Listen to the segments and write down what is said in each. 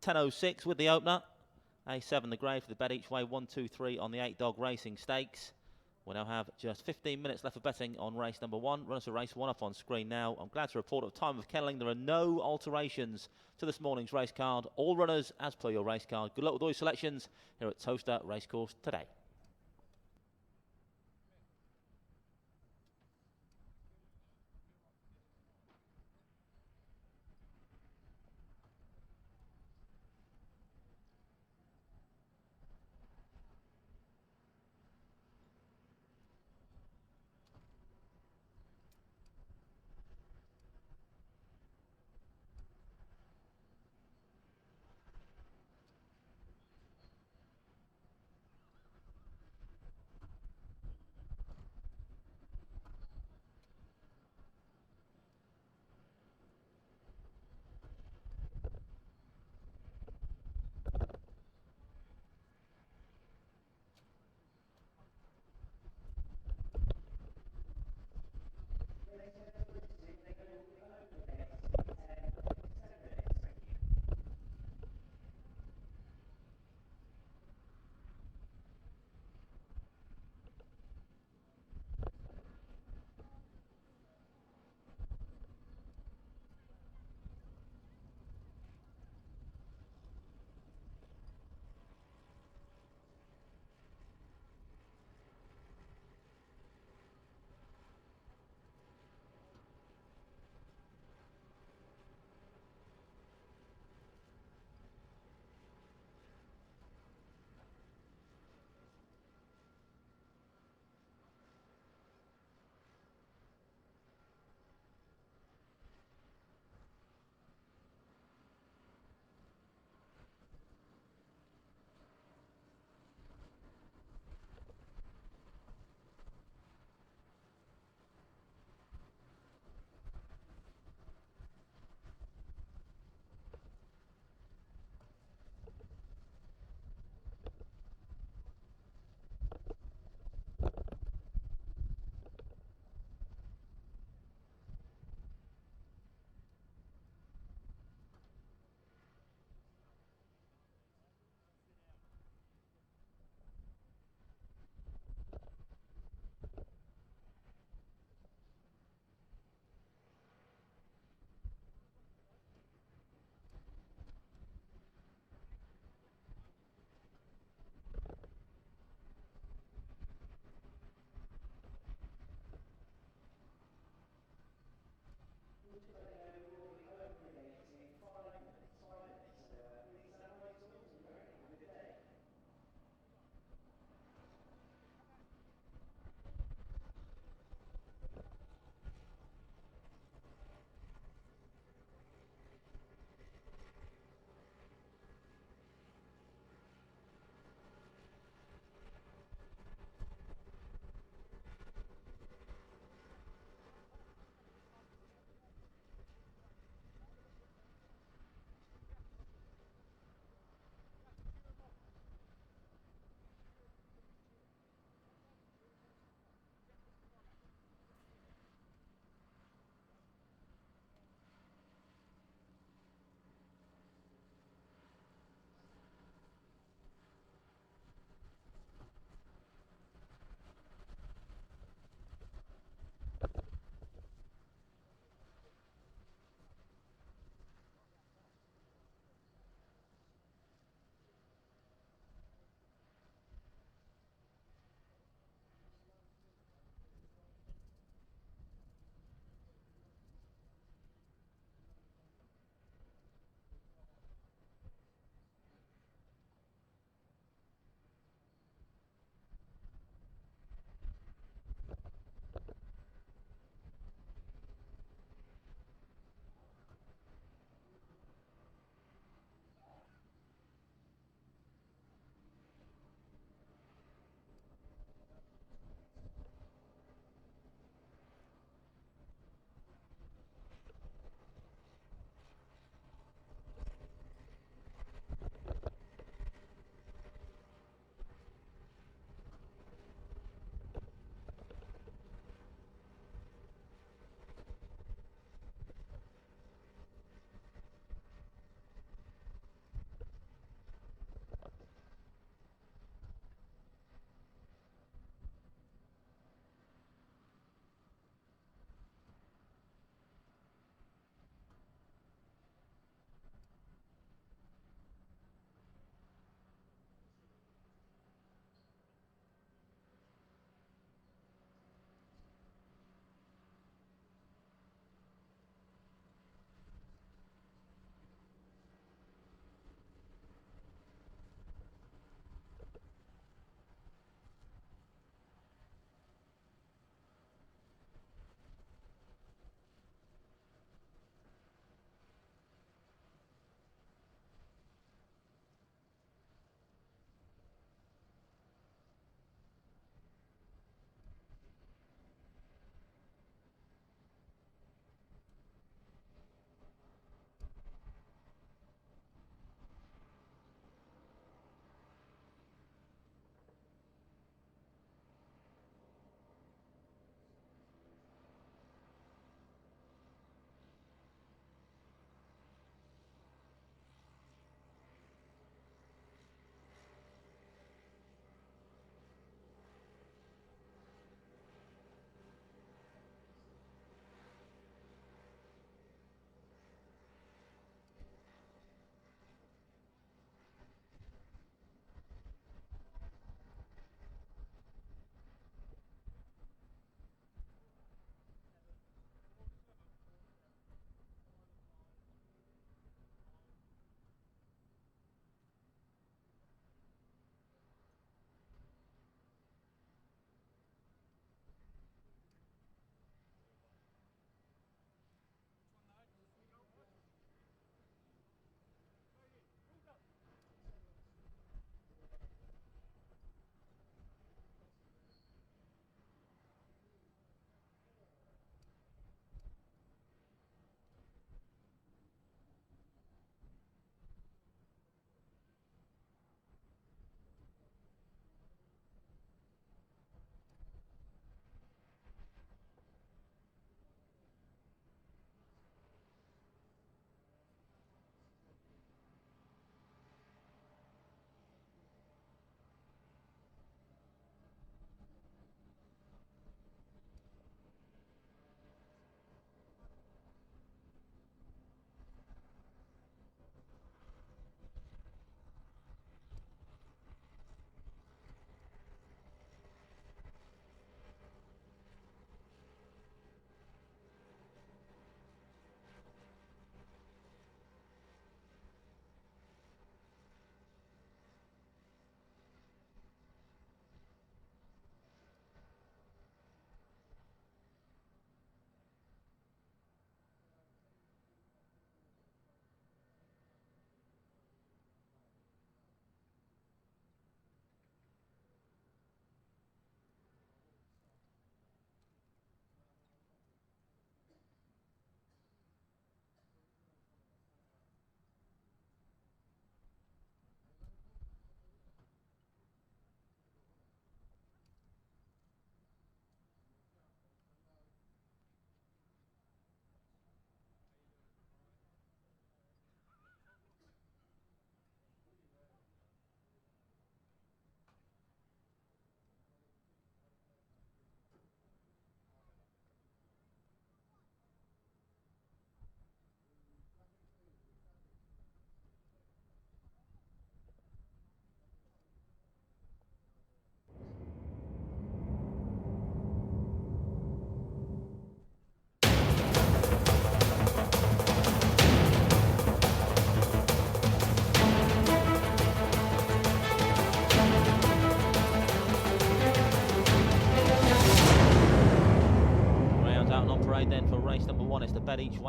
10.06 with the opener. A7 the grey for the bet each way, 1, 2, 3 on the 8-dog racing stakes. We now have just 15 minutes left for betting on race number 1. Runners for race 1 up on screen now. I'm glad to report at the time of kenneling there are no alterations to this morning's race card. All runners as per your race card. Good luck with all your selections here at Towcester Racecourse today.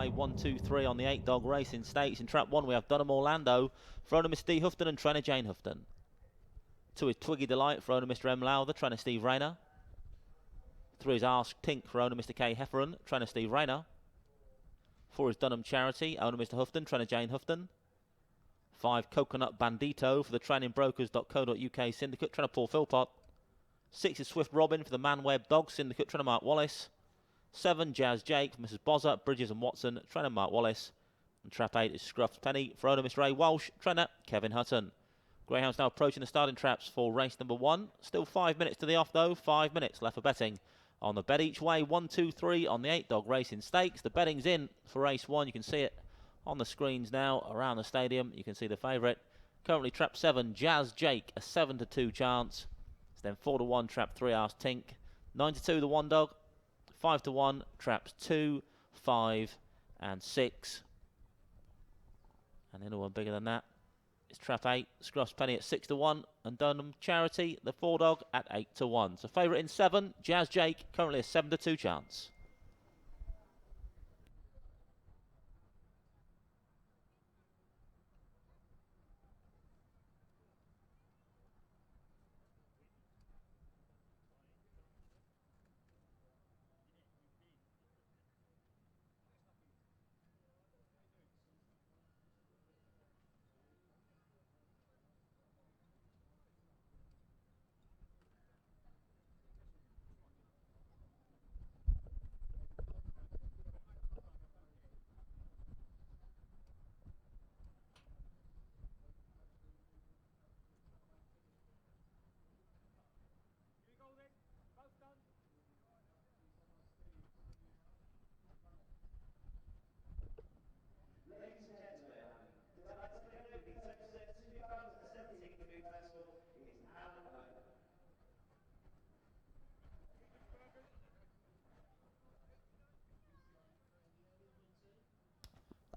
Way 123 on the 8-dog racing stakes. In trap 1 we have Dunham Orlando for owner Mr. D. Houghton and trainer Jane Houghton. 2 is Twiggy Delight for owner Mr. M. Lowther, trainer Steve Rayner. 3 is Ask Tink for owner Mr. K. Hefferon, trainer Steve Rayner. 4 is Dunham Charity, owner Mr. Houghton, trainer Jane Houghton. 5 Coconut Bandito for the trainingbrokers.co.uk syndicate, trainer Paul Philpott. 6 is Swift Robin for the Manweb Dog syndicate, trainer Mark Wallace. 7 Jazz Jake for Mrs. Bozza, Bridges and Watson, trainer Mark Wallace. And trap 8 is Scruffed Penny for owner Mr. Ray Walsh, trainer Kevin Hutton. Greyhounds now approaching the starting traps for race number 1. Still 5 minutes to the off though, 5 minutes left for betting. On the Bet Each Way 123 on the 8-dog racing stakes. The betting's in for race 1. You can see it on the screens now around the stadium. You can see the favourite. Currently trap 7, Jazz Jake, a 7-2 chance. It's then 4-1, trap 3, Ask Tink. 9-2, the 1 dog. 5-1, traps 2, 5 and 6. And anyone bigger than that is trap 8, Scruff's Penny at 6-1, and Dunham Charity, the 4 dog, at 8-1. So favourite in 7, Jazz Jake, currently a 7-2 chance.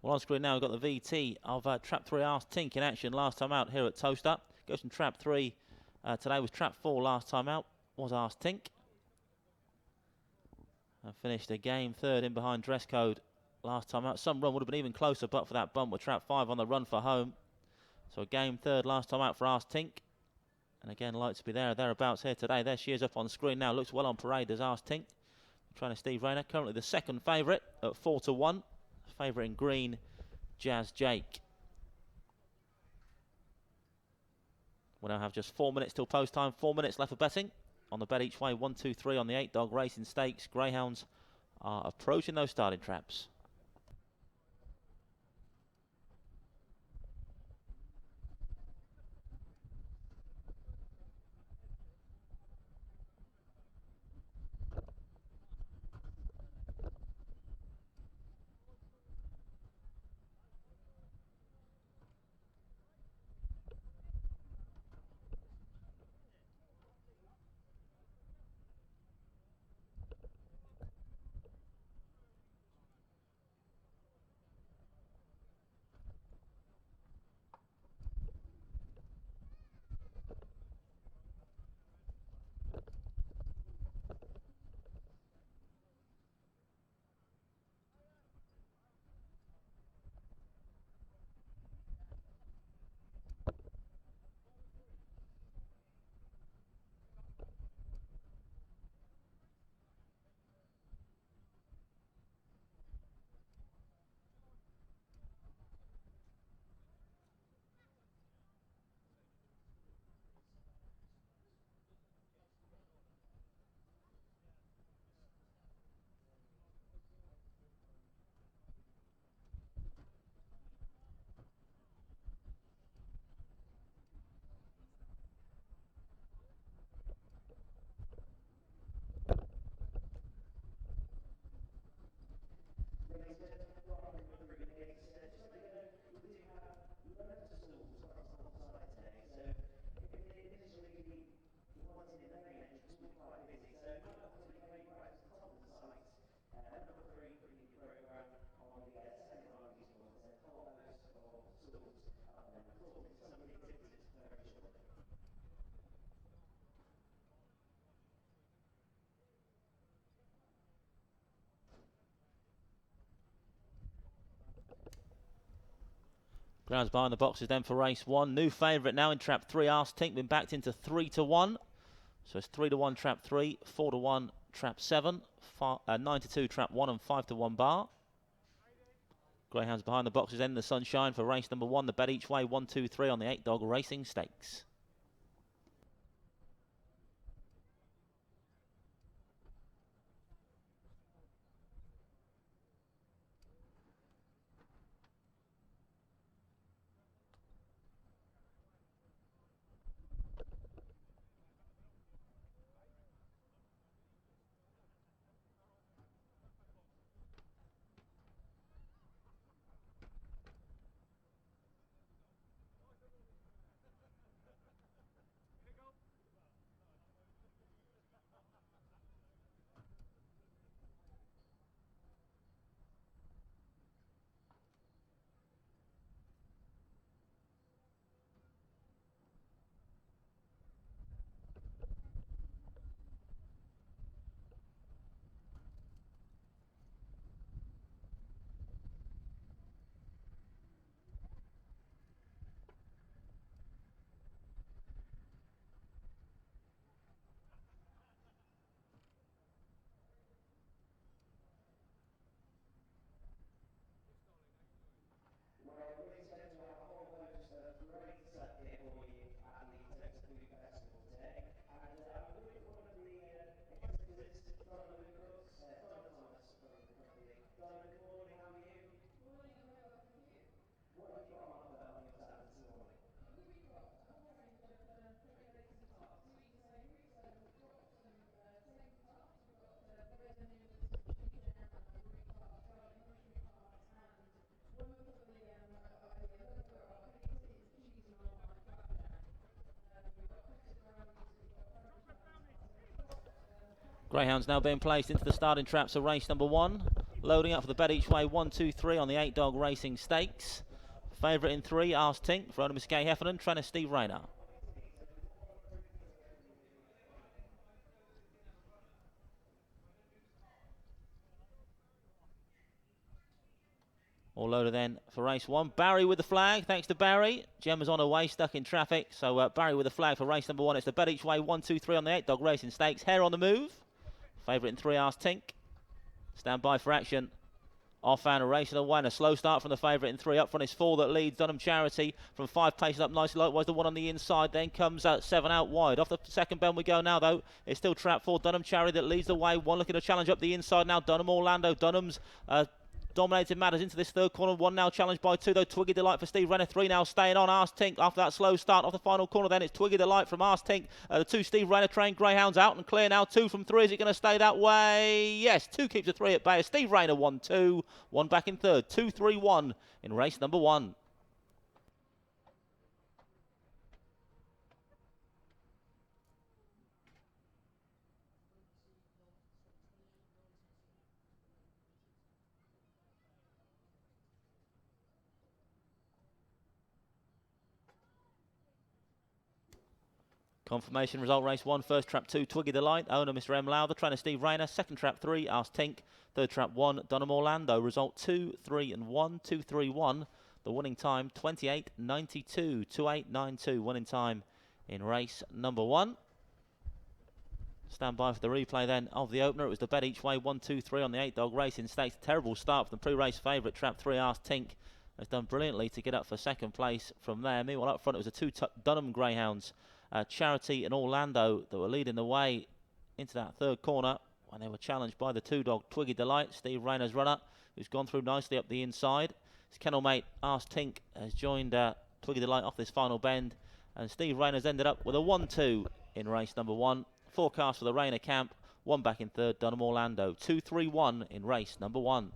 Well, on screen now we've got the VT of trap 3, Ask Tink in action last time out here at Towcester. Goes from trap 3 today, was trap 4 last time out, was Ask Tink. And finished a game 3rd in behind Dress Code last time out. Some run would have been even closer but for that bump with trap 5 on the run for home. So a game 3rd last time out for Ask Tink. And again, like to be there or thereabouts here today. There she is up on screen now. Looks well on parade as Ask Tink. Trainer Steve Rayner, currently the 2nd favourite at 4-1. Favourite in green, Jazz Jake. We'll now have just 4 minutes till post time. 4 minutes left for betting. On the Bet Each Way 123 on the 8-dog racing stakes. Greyhounds are approaching those starting traps. Grounds behind the boxes then for race 1. New favourite now in trap 3. Arse Tink been backed into 3-1. So it's 3-1 trap 3, 4-1 trap 7, 9-2 trap 1 and 5-1 bar. Greyhounds behind the boxes in the sunshine for race number 1. The bet each way 1, 2, 3 on the 8-dog racing stakes. Greyhounds now being placed into the starting traps of race number 1. Loading up for the bet each way 1, 2, 3 on the 8-dog racing stakes. Favourite in 3, Arse Tink, for owner Miss Gay Heffernan, trainer Steve Rayner. All loaded then for race 1. Barry with the flag, thanks to Barry. Gemma's on her way, stuck in traffic. So Barry with the flag for race number 1. It's the bet each way 1, 2, 3 on the 8-dog racing stakes. Hare on the move. Favourite in 3, Arse Tink. Stand by for action. Off and a race and a win. A slow start from the favourite in 3. Up front is 4 that leads Dunham Charity from 5 paces up nicely. Likewise the one on the inside. Then comes 7 out wide. Off the second bend we go now though. It's still trap 4 Dunham Charity that leads the way. One looking to challenge up the inside now. Dunham Orlando. Dunham's dominated matters into this third corner. 1 now challenged by 2 though. Twiggy Delight for Steve Rayner. 3 now staying on. Arse Tink after that slow start off the final corner. Then it's Twiggy Delight from Arse Tink. The 2 Steve Rayner trained Greyhounds out and clear now. 2 from 3. Is it going to stay that way? Yes. 2 keeps the 3 at bay. Steve Rayner 1, 2. 1 back in third. 2, 3, 1 in race number 1. Confirmation result race 1, first trap 2, Twiggy Delight, owner Mr. M. Lowther, trainer Steve Rayner, second trap 3, Arse Tink, third trap 1, Dunham Orlando, result 2, 3 and 1, 2, 3, 1, the winning time 28.92, 28.92, winning time in race number 1. Stand by for the replay then of the opener. It was the bet each way 1, 2, 3 on the 8-dog racing stakes. Terrible start for the pre-race favourite, trap 3, Arse Tink, has done brilliantly to get up for second place from there. Meanwhile up front it was the 2 Dunham Greyhounds, Charity and Orlando, that were leading the way into that third corner when they were challenged by the 2-dog Twiggy Delight, Steve Rayner's runner, who's gone through nicely up the inside. His kennel mate Arse Tink has joined Twiggy Delight off this final bend, and Steve Rayner's ended up with a 1-2 in race number 1. Forecast for the Rayner camp, 1 back in third, Dunham Orlando, 2, 3, 1 in race number 1.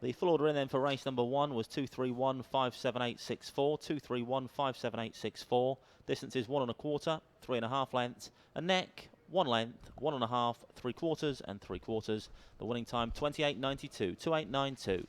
The full order in then for race number 1 was 231.57864, 231.57864. Distance is 1 1/4, 3 1/2 lengths, a neck, 1 length, 1 1/2, 3/4 and 3/4. The winning time 28.92, 28.92.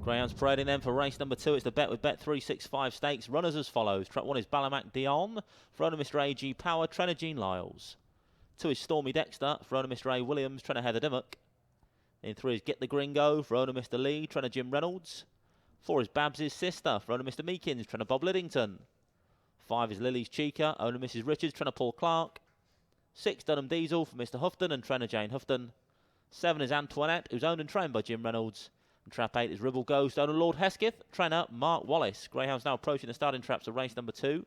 Greyhounds parading then for race number 2. It's the bet with Bet365 stakes. Runners as follows. Track 1 is Ballamac Dion. For owner Mr. A.G. Power, trainer Jean Lyles. 2 is Stormy Dexter. For owner Mr. A. Williams, trainer Heather Dimmock. In 3 is Get the Gringo. For owner Mr. Lee, trainer Jim Reynolds. 4 is Babs' Sister. For owner Mr. Meekins, trainer Bob Liddington. 5 is Lily's Chica. Owner Mrs. Richards, trainer Paul Clark. 6 Dunham Diesel for Mr. Houghton and trainer Jane Houghton. 7 is Antoinette, who's owned and trained by Jim Reynolds. And trap 8 is Ribble Ghost, owner Lord Hesketh, trainer Mark Wallace. Greyhounds now approaching the starting traps of race number 2.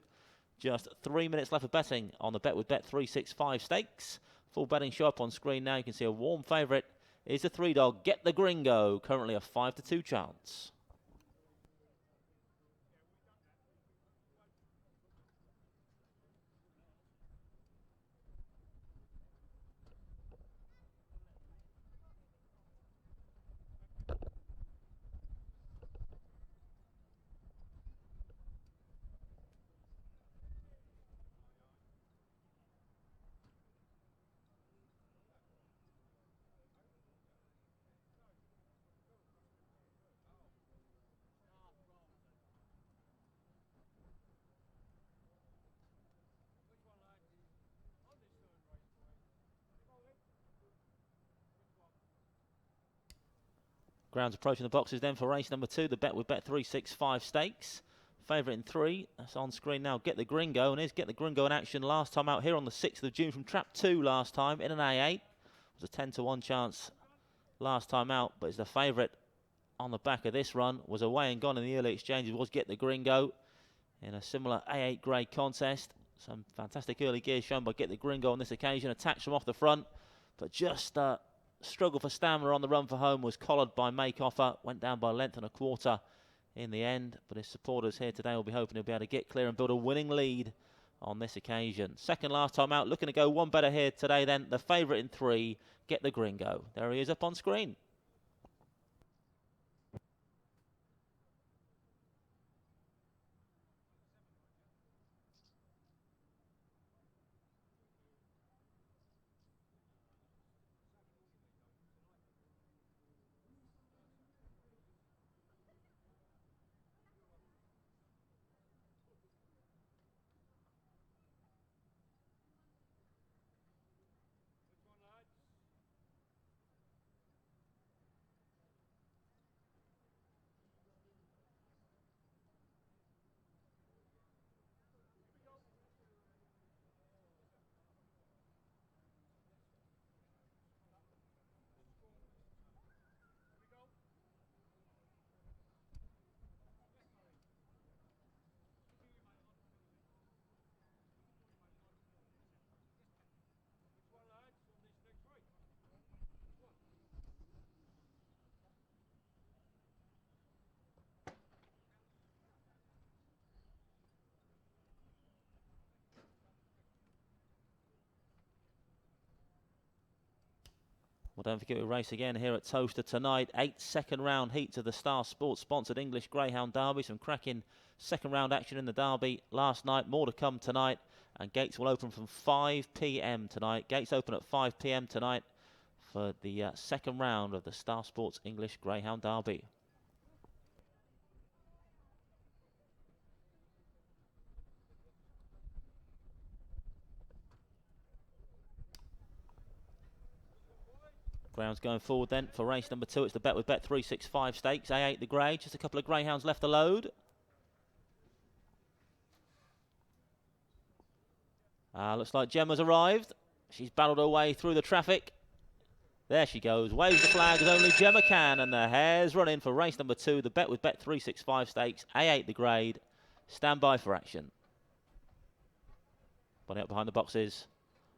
Just 3 minutes left of betting on the bet with Bet365 stakes. Full betting show up on screen now. You can see a warm favourite is the 3-dog Get the Gringo, currently a 5-2 chance. Grounds approaching the boxes then for race number 2, the bet with Bet365 stakes. Favourite in 3, that's on screen now, Get the Gringo, and here's Get the Gringo in action last time out here on the 6th of June from trap 2 last time in an A8. It was a 10-1 chance last time out, but it's the favourite on the back of this run. Was away and gone in the early exchanges, was Get the Gringo in a similar A8 grade contest. Some fantastic early gears shown by Get the Gringo on this occasion. Attacks from off the front, but just struggle for stamina on the run for home, was collared by Makeoffer, went down by a length and a quarter in the end, but his supporters here today will be hoping he'll be able to get clear and build a winning lead on this occasion. Second last time out, looking to go one better here today then, the favourite in 3, Get the Gringo. There he is up on screen. Well, don't forget we race again here at Towcester tonight. 8 second-round heats of the Star Sports-sponsored English Greyhound Derby. Some cracking second-round action in the Derby last night. More to come tonight. And gates will open from 5 p.m. tonight. Gates open at 5 p.m. tonight for the second round of the Star Sports English Greyhound Derby. Grounds going forward then for race number 2. It's the bet with Bet365 stakes. A8 the grey. Just a couple of greyhounds left to load. Looks like Gemma's arrived. She's battled her way through the traffic. There she goes. Waves the flag as only Gemma can. And the hares run in for race number 2. The bet with Bet365 stakes. A8 the grade. Stand by for action. Bonnie up behind the boxes.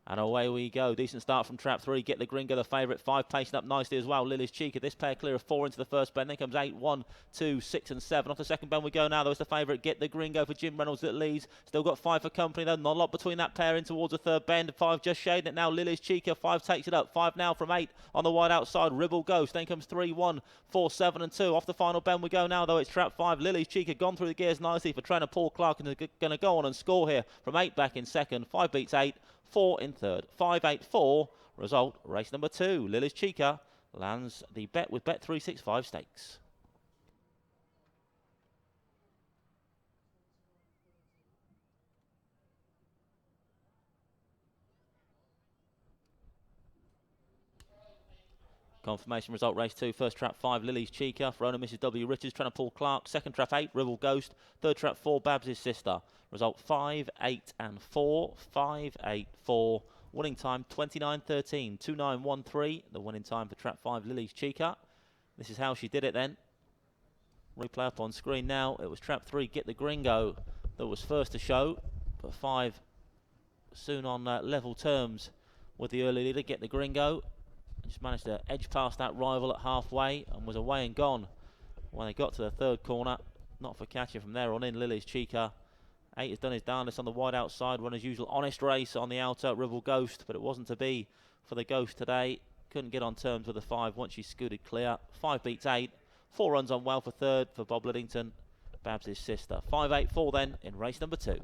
And away we go. Decent start from trap 3. Get the Gringo, the favourite. 5 pacing up nicely as well. Lily's Chica. This pair clear of 4 into the first bend. Then comes 8, 1, 2, 6 and 7. Off the second bend we go now, though. It's the favourite. Get the Gringo for Jim Reynolds that leads. Still got 5 for company, though. Not a lot between that pair in towards the third bend. 5 just shading it now. Lily's Chica. 5 takes it up. 5 now from 8 on the wide outside. Ribble Ghost. Then comes 3, 1, 4, 7 and 2. Off the final bend we go now, though. It's trap 5. Lily's Chica gone through the gears nicely for trainer Paul Clark. And they're going to go on and score here from 8 back in second. 5 beats 8. 4 in third. 5, 8, 4. Result, race number 2. Lily's Chica lands the bet with Bet365 stakes. Confirmation result, race 2, first trap 5, Lily's Chica, for owner Mrs. W. Richards, trying to pull Clark. Second trap 8, Ribble Ghost. Third trap 4, Babs' Sister. Result 5, 8 and 4, 5, 8, 4. Winning time 29.13, 29.13. The winning time for trap 5, Lily's Chica. This is how she did it then. Replay up on screen now. It was trap 3, Get the Gringo, that was first to show, but 5 soon on level terms with the early leader, Get the Gringo. Just managed to edge past that rival at halfway and was away and gone when they got to the third corner. Not for catching from there on in, Lily's Chica. 8 has done his darndest on the wide outside, run as usual. Honest Race on the outer, Ribble Ghost, but it wasn't to be for the Ghost today. Couldn't get on terms with the 5 once she scooted clear. 5 beats 8. 4 runs on well for third for Bob Liddington, Babs' Sister. 5, 8, 4 then in race number 2.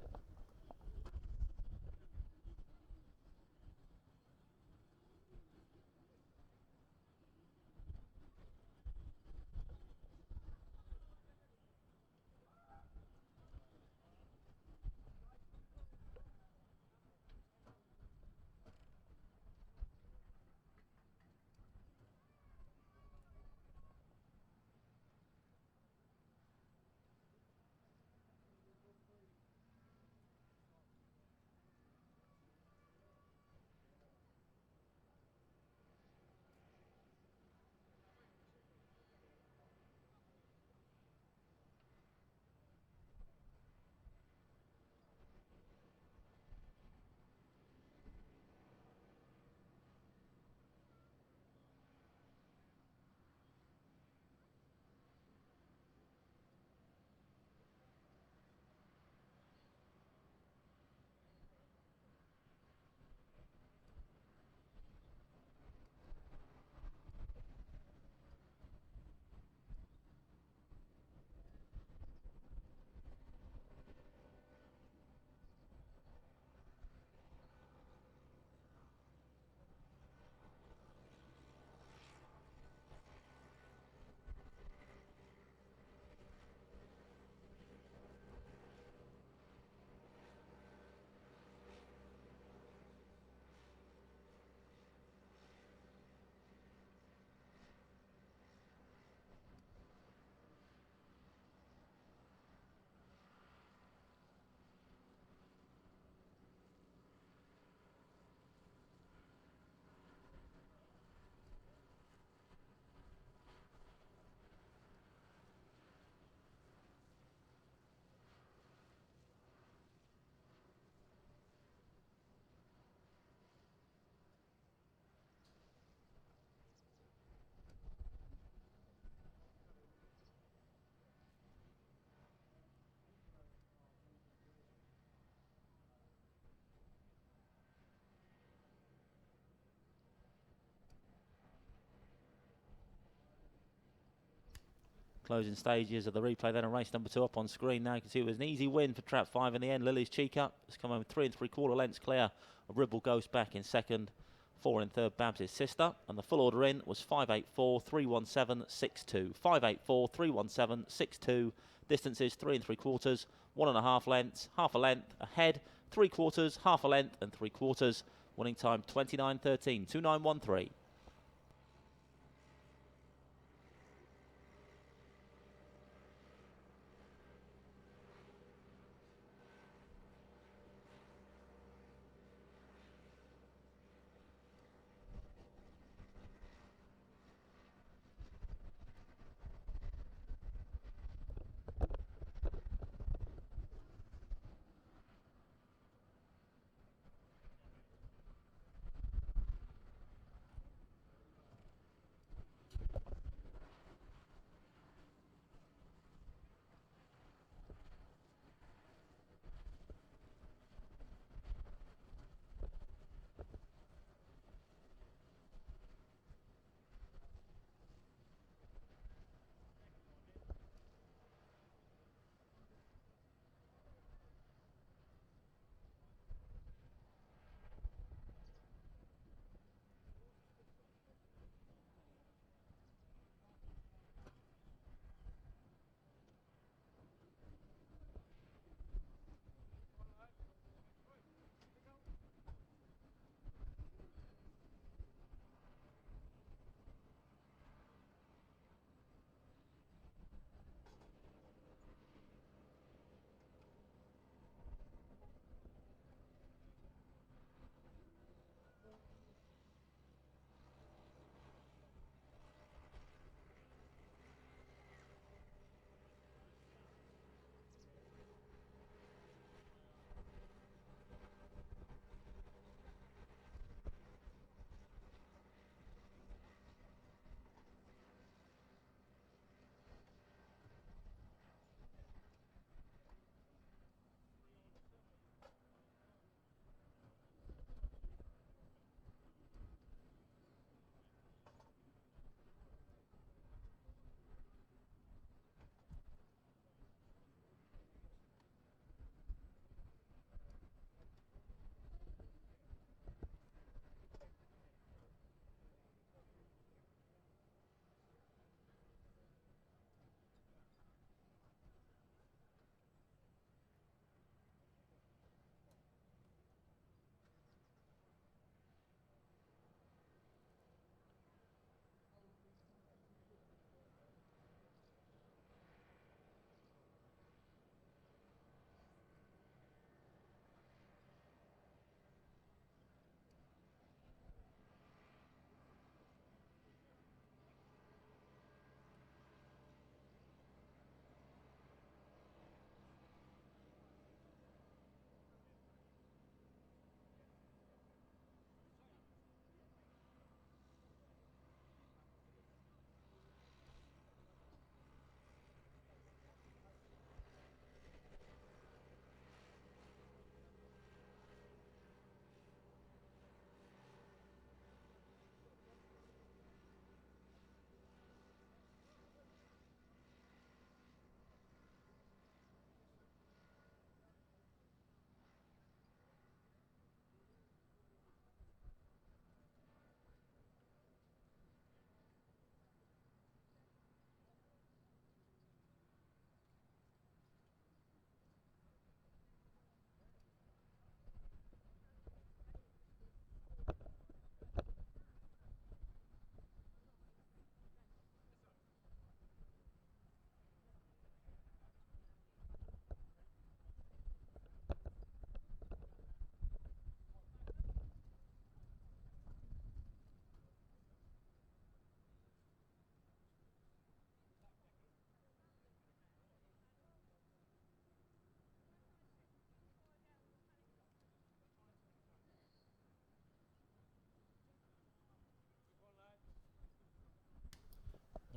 Closing stages of the replay then, and race number 2 up on screen now. You can see it was an easy win for trap 5 in the end. Lily's Chica has come home 3 3/4 lengths clear of Ribble Ghost back in second. 4 in third, Babs' Sister. And the full order in was 5, 8, 4, 3, 1, 7, 6, 2. 5, 8, 4, 3, 1, 7, 6, 2. Distances 3 3/4, 1.5 lengths, half a length ahead, 3/4, half a length and 3/4. Winning time 29.13, 29.13.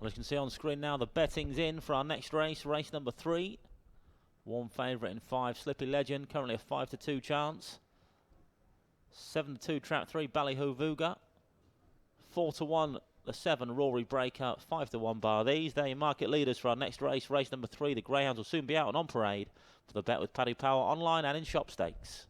Well, as you can see on screen now, the betting's in for our next race, race number 3. One favourite in 5, Slippy Legend, currently a 5-2 chance. 7-2 trap 3, Ballyhoo Vuga. 4-1 the 7, Rory Breaker. 5-1 bar these. They're your market leaders for our next race, race number 3. The Greyhounds will soon be out and on parade for the Bet with Paddy Power online and in shop stakes.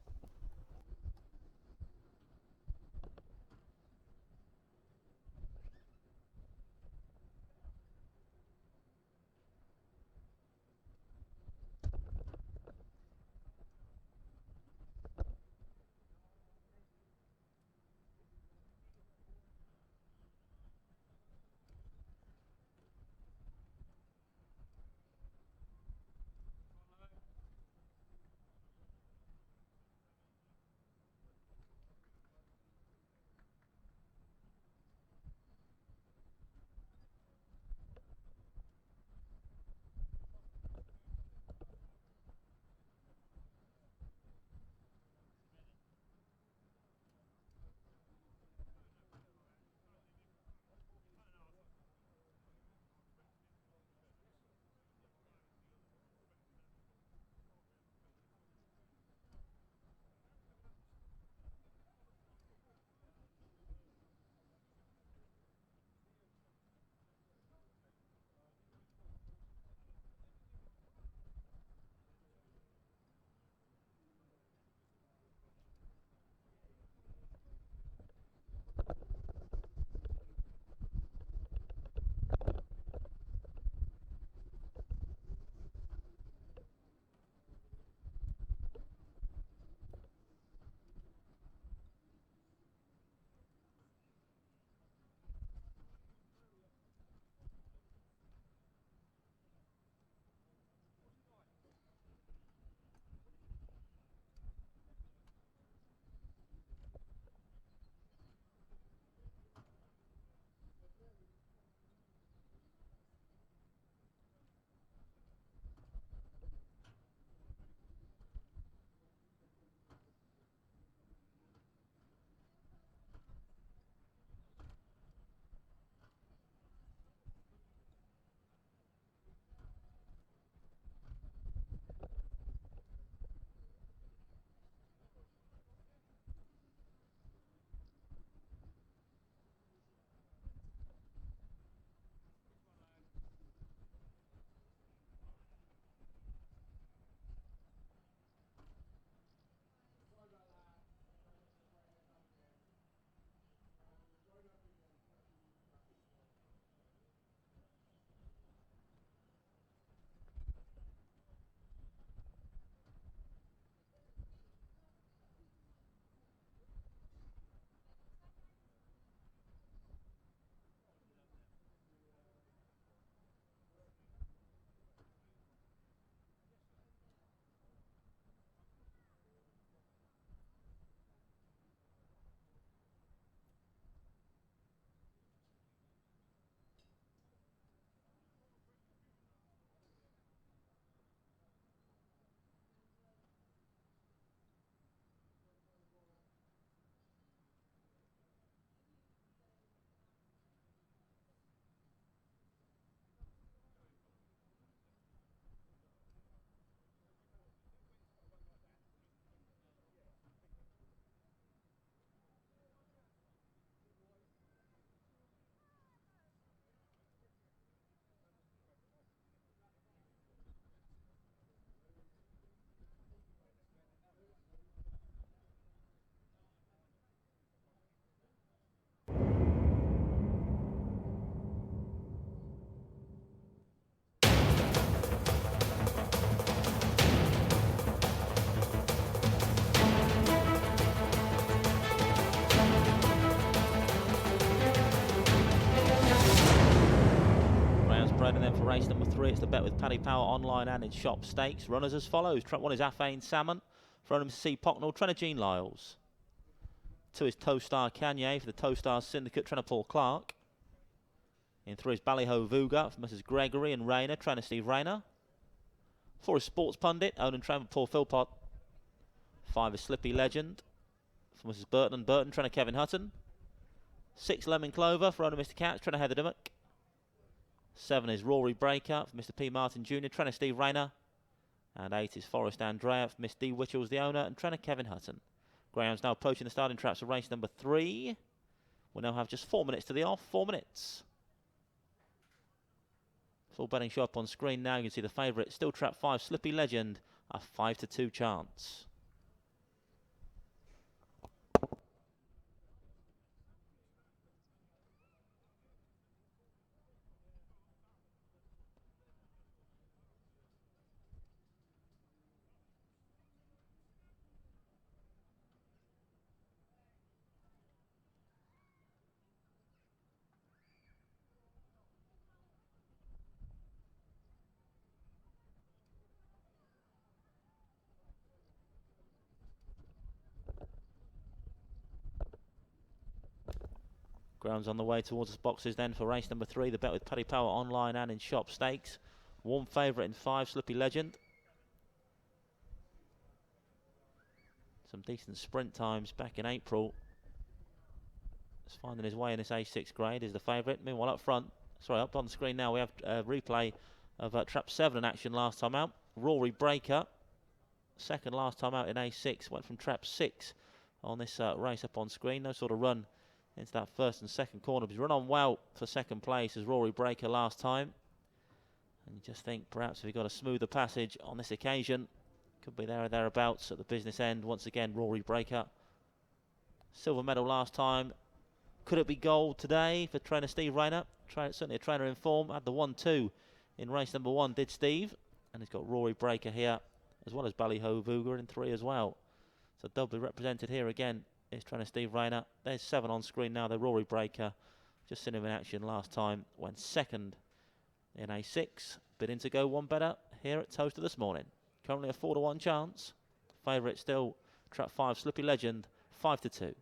And then for race number 3, it's the Bet with Paddy Power online and in shop stakes. Runners as follows. Trap 1 is Afane Salmon. For him to see Pocknell, Trainer Jean Lyles. 2 is Towstar Kanye for the Towstar Syndicate, Trainer Paul Clark. In 3 is Ballyhoo Vuga for Mrs. Gregory and Rayner, Trainer Steve Rayner. 4 is Sports Pundit, owned and trained by Paul Philpott. 5 is Slippy Legend for Mrs. Burton and Burton, Trainer Kevin Hutton. 6 Lemon Clover for owner Mr. Katz, Trainer Heather Dimmock. 7 is Rory Breaker for Mr. P. Martin Jr., trainer Steve Rayner. And 8 is Forrest Andrea for Miss D. Witchell's the owner, and trainer Kevin Hutton. Greyhound's now approaching the starting traps for race number 3. We'll now have just 4 minutes to the off, 4 minutes. Full betting show up on screen now. You can see the favourite, still trap 5, Slippy Legend, a 5-2 chance. Ground's on the way towards the boxes then for race number 3. The bet with Paddy Power online and in shop stakes. One favourite in 5, Slippy Legend. Some decent sprint times back in April. Just finding his way in this A6 grade is the favourite. Meanwhile up front, sorry, up on the screen now we have a replay of trap 7 in action last time out. Rory Breaker, second last time out in A6, went from trap 6 on this race up on screen. No sort of run into that first and second corner. He's run on well for second place as Rory Breaker last time. And you just think perhaps if he got a smoother passage on this occasion, could be there or thereabouts at the business end. Once again, Rory Breaker. Silver medal last time. Could it be gold today for trainer Steve Rayner? Certainly a trainer in form. Had the 1-2 in race number 1, did Steve. And he's got Rory Breaker here, as well as Ballyho Vuga in 3 as well. So doubly represented here again is trainer Steve Rayner. There's 7 on screen now. The Rory Breaker, just seen him in action last time. Went second in A6. Bidding to go one better here at Towcester this morning. Currently a 4-1 chance. Favourite still trap 5, Slippy Legend, 5-2.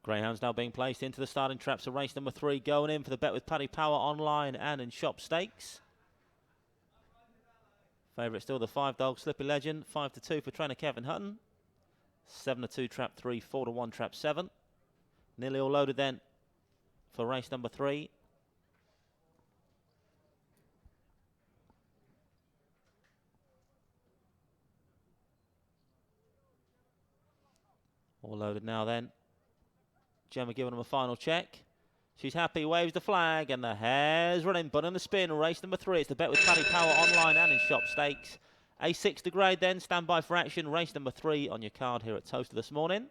Greyhound's now being placed into the starting traps of race number 3, going in for the bet with Paddy Power online and in shop stakes. Favourite still the 5 dog Slippy Legend, 5-2 for trainer Kevin Hutton. 7-2 trap 3, 4-1 trap 7. Nearly all loaded then for race number 3. All loaded now then. Gemma giving them a final check. She's happy, waves the flag, and the hare's running. But in the spin, race number 3. It's the bet with Paddy Power online and in shop stakes. A6 to grade then, stand by for action. Race number 3 on your card here at Towcester this morning.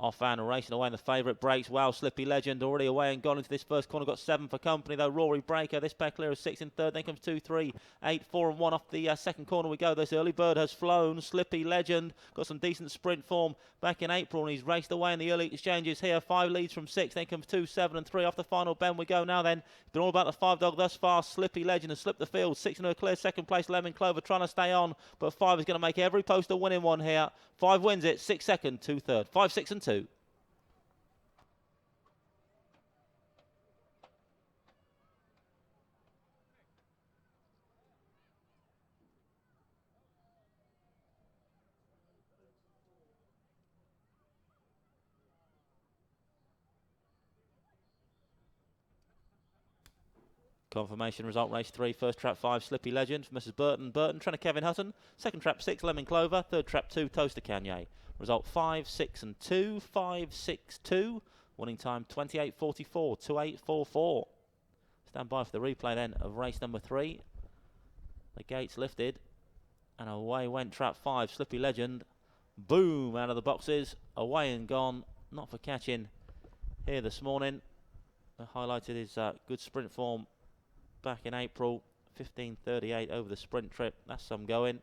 Off and racing away in the favourite breaks. Wow, Slippy Legend already away and gone into this first corner. Got 7 for company though. Rory Breaker, this pair clear of 6 in third. Then comes 2, 3, 8, 4 and 1 off the second corner we go. This early bird has flown. Slippy Legend got some decent sprint form back in April and he's raced away in the early exchanges here. 5 leads from 6. Then comes 2, 7 and 3 off the final bend we go now then. It's been all about the 5 dog thus far. Slippy Legend has slipped the field. 6 in a clear second place. Lemon Clover trying to stay on, but 5 is going to make every post a winning one here. 5 wins it. 6 second, 2 third. 5, 6 and 2. Confirmation result, race 3, first trap 5, Slippy Legend for Mrs. Burton. Burton trying to Kevin Hutton. Second trap 6, Lemon Clover. Third trap 2, Toaster Kanye. Result 5, 6 and 2, 5, 6, 2. Winning time 28.44, 28.44. Stand by for the replay then of race number 3. The gates lifted and away went trap 5, Slippy Legend. Boom, out of the boxes, away and gone. Not for catching here this morning. Highlighted his good sprint form back in April, 15.38 over the sprint trip. That's some going.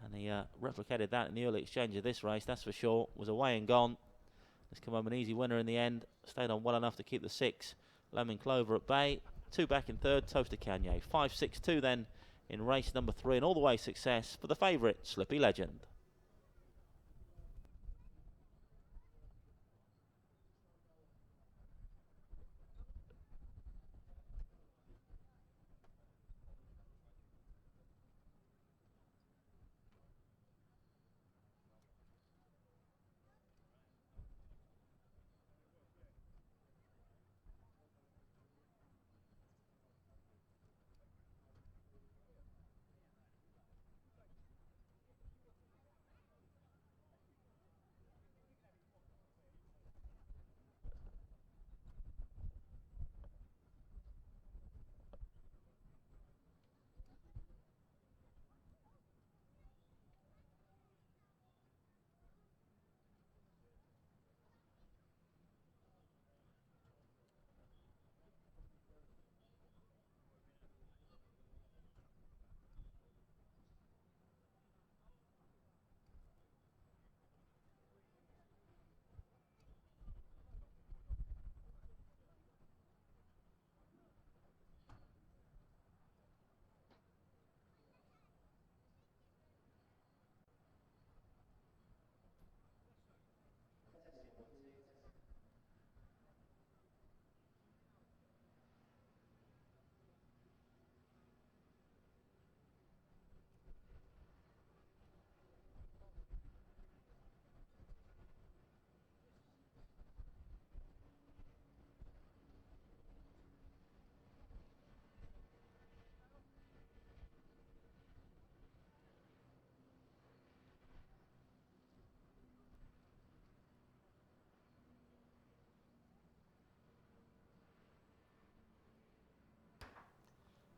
And he replicated that in the early exchange of this race, that's for sure. Was away and gone. Has come home an easy winner in the end. Stayed on well enough to keep the 6. Lemon Clover at bay. 2 back in third, Toaster Kanye. 5, 6, 2 then in race number 3. And all the way success for the favourite, Slippy Legend.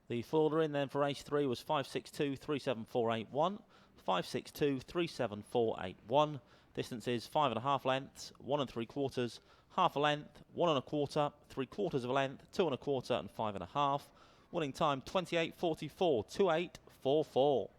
The full order in then for race 3 was 562 37481. 562 37481. Distance is 5.5 lengths, 1 3/4, half a length, 1 1/4, 3/4 of a length, 2 1/4 and 5.5. Winning time 28.44, 28.44.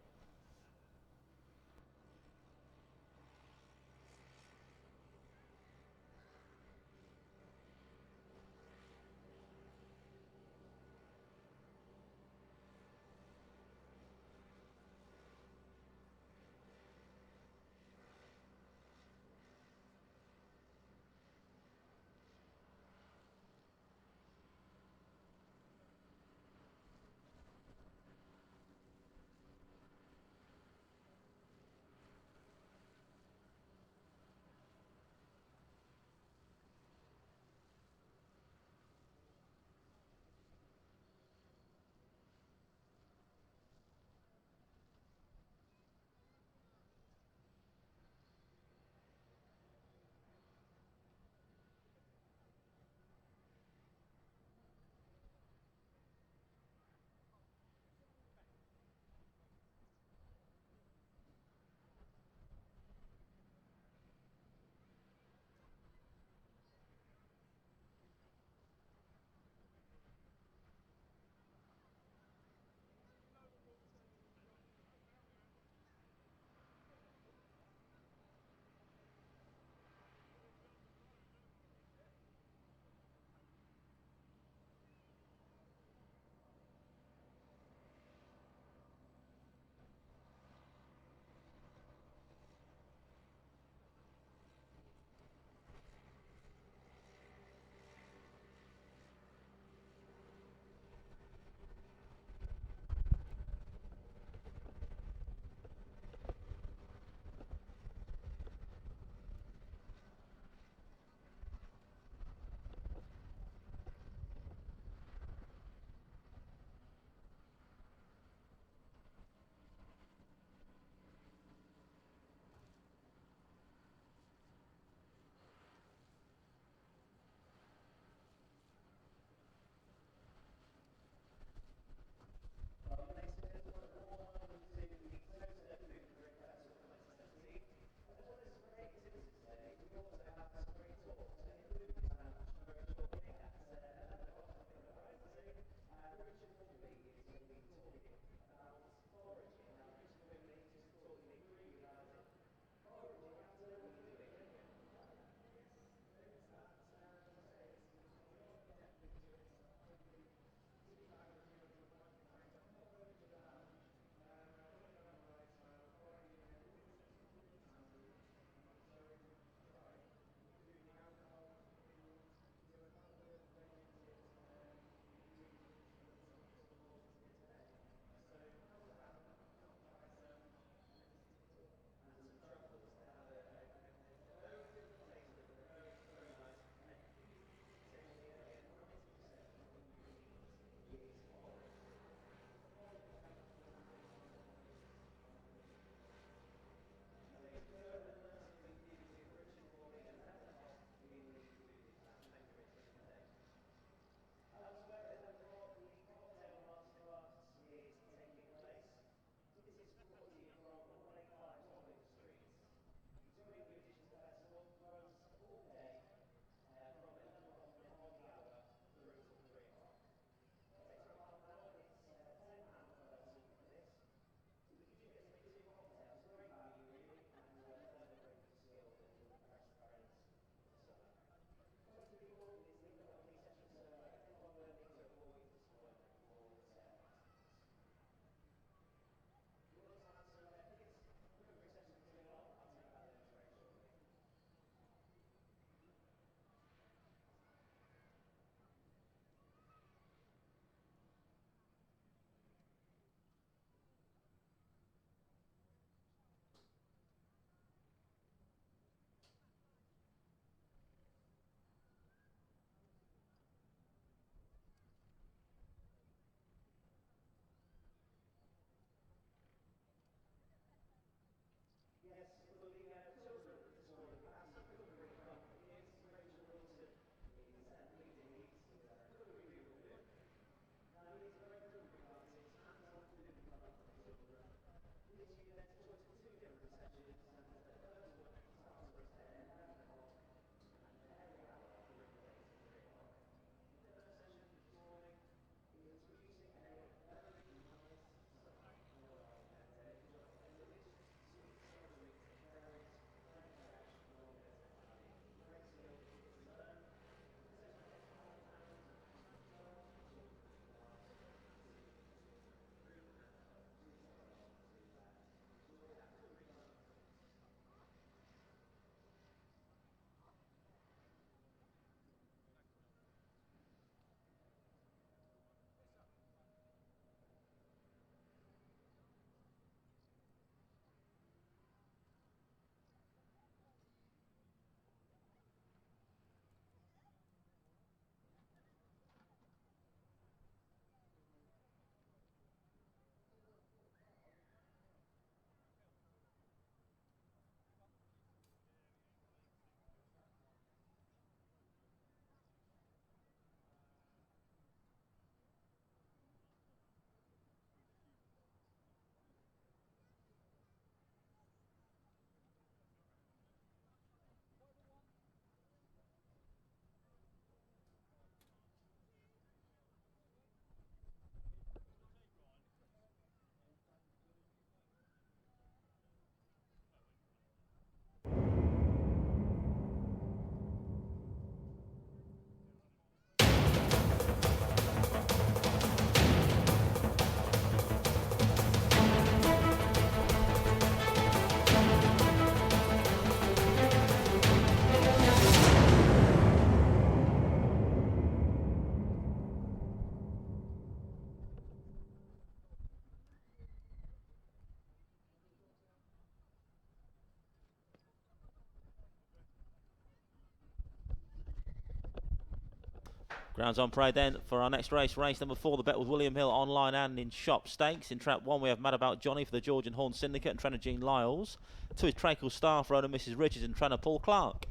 Grounds on parade then for our next race, race number 4, the bet with William Hill online and in shop stakes. In trap 1 we have Mad About Johnny for the George and Horn Syndicate and trainer Jean Lyles. 2 is Trakel Star for owner Mrs Richards and trainer Paul Clark.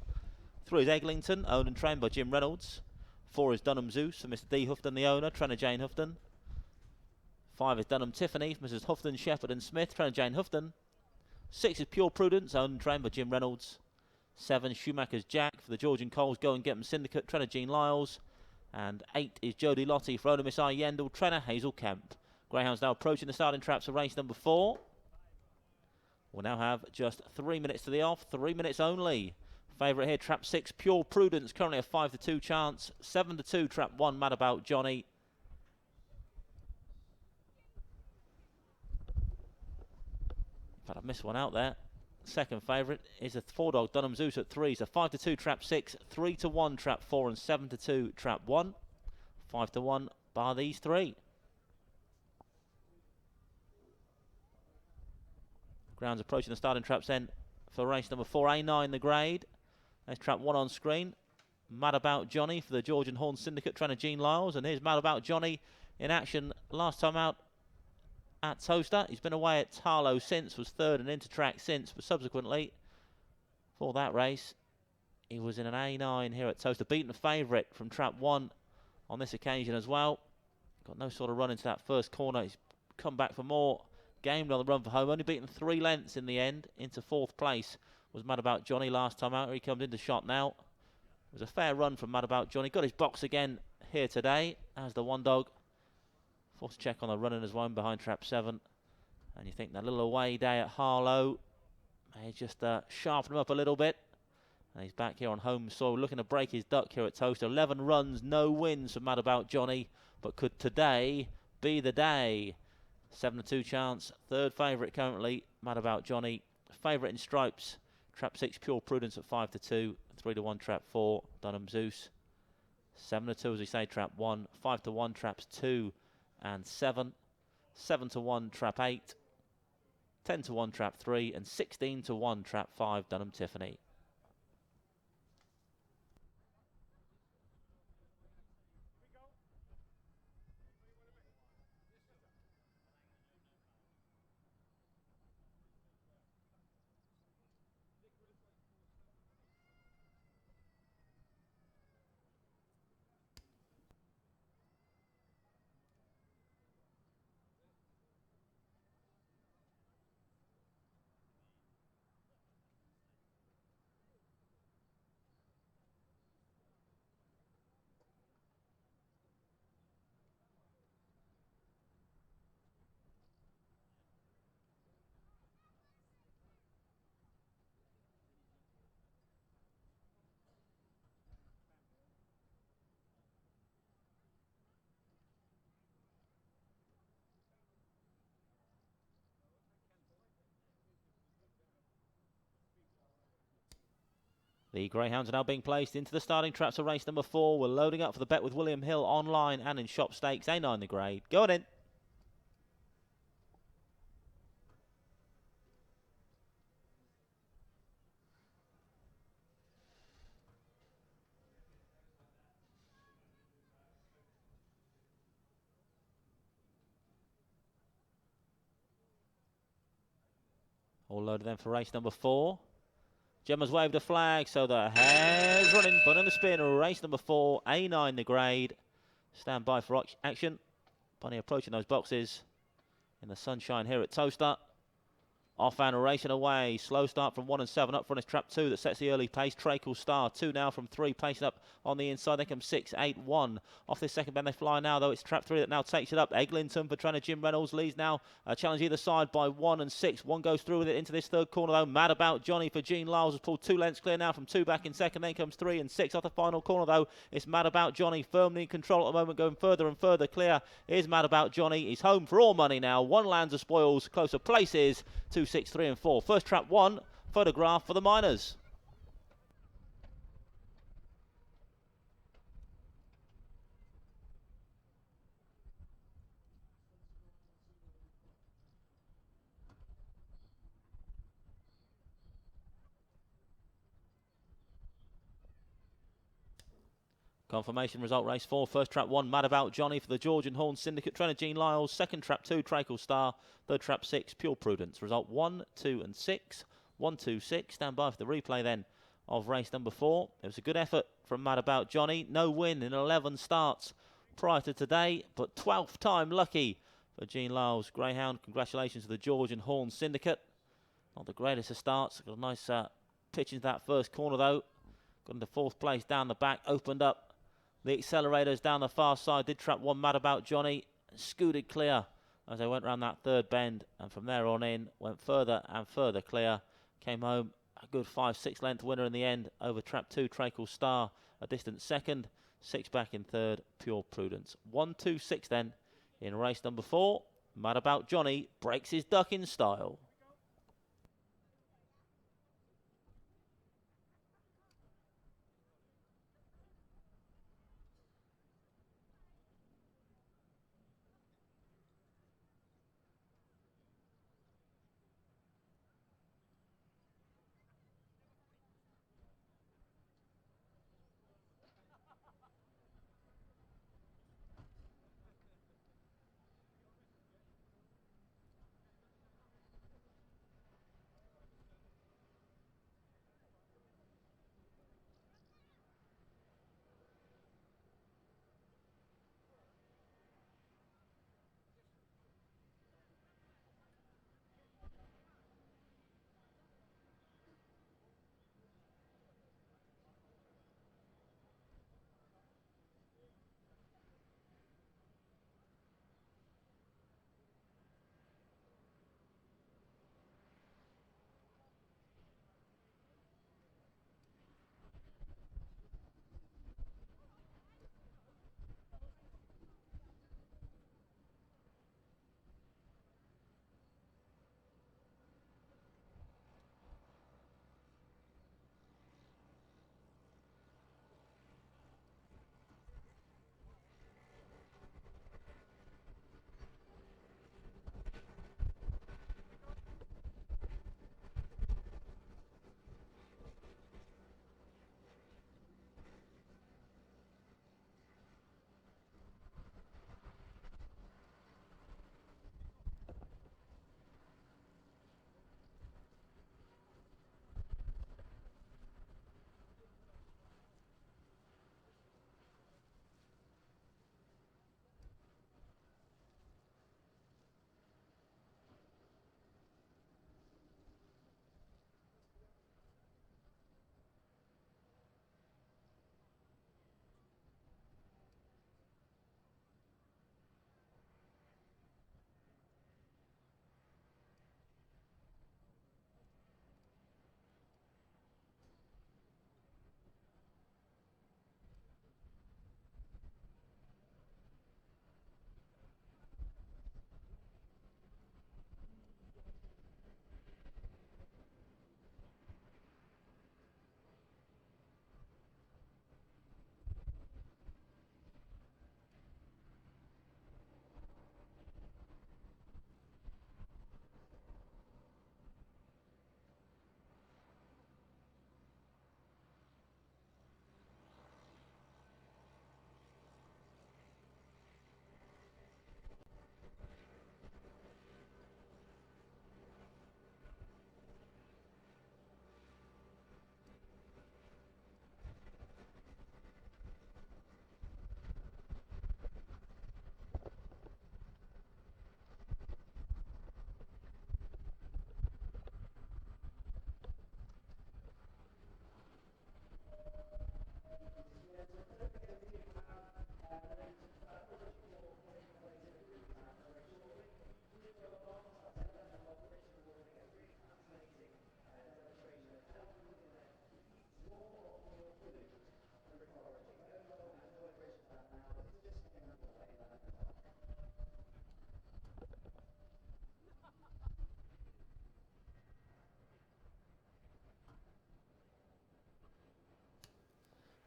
3 is Eglinton, owned and trained by Jim Reynolds. 4 is Dunham Zeus for Mr D Houghton the owner, trainer Jane Houghton. 5 is Dunham Tiffany for Mrs Houghton, Shepherd and Smith, trainer Jane Houghton. 6 is Pure Prudence, owned and trained by Jim Reynolds. 7 Schumacher's Jack for the George and Coles Go and Get 'em Syndicate, trainer Jean Lyles. And 8 is Jodie Lottie for owner Miss I. Yendall, trainer Hazel Kemp. Greyhounds now approaching the starting traps of race number 4. We'll now have just 3 minutes to the off, 3 minutes only. Favourite here, trap 6, Pure Prudence, currently a 5-2 chance. 7-2, trap 1, Mad About Johnny. In fact, I've missed one out there. Second favourite is a 4-dog, Dunham Zeus at 3. So 5-2, trap 6, 3-1, trap 4, and 7-2, trap 1. 5-1, bar these 3. Grounds approaching the starting traps then for race number 4, A9 the grade. There's trap 1 on screen. Mad About Johnny for the George and Horn Syndicate, trainer Jean Lyles. And here's Mad About Johnny in action last time out at Towcester. He's been away at Tarlow since, was 3rd and into track since, but subsequently for that race he was in an A9 here at Towcester. Beaten favourite from trap 1 on this occasion as well. Got no sort of run into that first corner. He's come back for more. Gamed on the run for home. Only beaten 3 lengths in the end. Into 4th place was Mad About Johnny last time out. Here he comes into shot now. It was a fair run from Mad About Johnny. Got his box again here today as the 1-dog. Forced check on the running as one behind trap 7. And you think that little away day at Harlow may just sharpen him up a little bit. And he's back here on home soil looking to break his duck here at Towcester. 11 runs, no wins for Mad About Johnny. But could today be the day? 7-2 chance. 3rd favourite currently, Mad About Johnny. Favourite in stripes, trap 6, Pure Prudence at 5-2. 3-1, trap 4, Dunham Zeus. 7-2 as we say, trap 1. 5-1, traps 2 and 7. 7-1, trap 8. 10-1, trap 3. And 16-1, trap 5, Dunham Tiffany. The Greyhounds are now being placed into the starting traps of race number 4. We're loading up for the bet with William Hill online and in shop stakes. A9 the grade. Go on in. All loaded then for race number 4. Gemma's waved a flag, so the hare's running, but in the spin, race number 4, A9 the grade. Stand by for action. Bunny approaching those boxes in the sunshine here at Towcester. Off and racing away. Slow start from 1 and 7. Up front is trap 2 that sets the early pace. Trakel Star 2 now from 3. Placing up on the inside. They come 6, 8, 1. Off this second bend they fly now, though. It's trap 3 that now takes it up. Eglinton for trainer Jim Reynolds leads now. Challenge either side by 1 and 6. 1 goes through with it into this third corner, though. Mad About Johnny for Jean Lyles has pulled 2 lengths clear now from 2 back in second. Then comes 3 and 6 off the final corner, though. It's Mad About Johnny firmly in control at the moment, going further and further clear. Is Mad About Johnny. He's home for all money now. 1 lands of spoils. Closer places 2, 6, 3 and 4. First trap 1, photograph for the minors. Confirmation result race 4. First trap 1, Mad About Johnny for the George and Horn Syndicate. Trainer Gene Lyles. Second trap 2, Trakel Star. Third trap 6, Pure Prudence. Result 1, 2 and 6. 1, 2, 6. Stand by for the replay then of race number 4. It was a good effort from Mad About Johnny. No win in 11 starts prior to today, but 12th time lucky for Gene Lyles' Greyhound. Congratulations to the George and Horn Syndicate. Not the greatest of starts. Got a nice pitch into that first corner though. Got into 4th place down the back. Opened up the accelerators down the far side. Did trap 1, Mad About Johnny. And scooted clear as they went around that third bend. And from there on in, went further and further clear. Came home a good 5-6 length winner in the end over trap 2, Trakel Star. A distant second. 6 back in third, Pure Prudence. 1, 2, 6 then in race number 4. Mad About Johnny breaks his duck in style.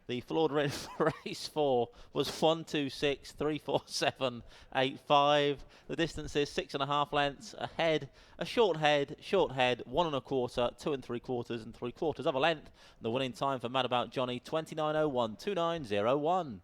The floor rating for race 4 was 126.347.85. The distance is 6.5 lengths. A head, a short head, 1 1/4, 2 3/4 and 3/4 of a length. The winning time for Mad About Johnny, 29:01.2901.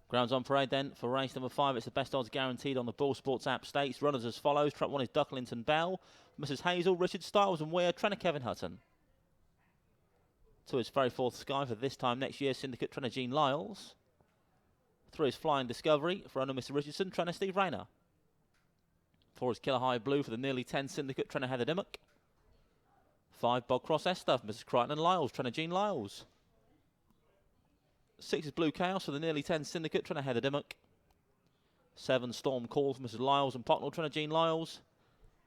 Grounds on parade then for race number 5. It's the best odds guaranteed on the Bull Sports app stakes. Runners as follows. Trap 1 is Ducklington Bell, Mrs. Hazel, Richard Stiles and Weir, trainer Kevin Hutton. 2 is Very Fourth Sky for this time next year, Syndicate, trainer Jean Lyles. 3 is Flying Discovery for owner Mr. Richardson, trainer Steve Rayner. 4 is Killer High Blue for the nearly 10 Syndicate, trainer Heather Dimmock. 5, Bog Cross Esther for Mrs. Crichton and Lyles, trainer Jean Lyles. 6 is Blue Chaos for the nearly 10 Syndicate, trainer Heather Dimmock. 7, Storm Call for Mrs. Lyles and Pocknell, trainer Jean Lyles.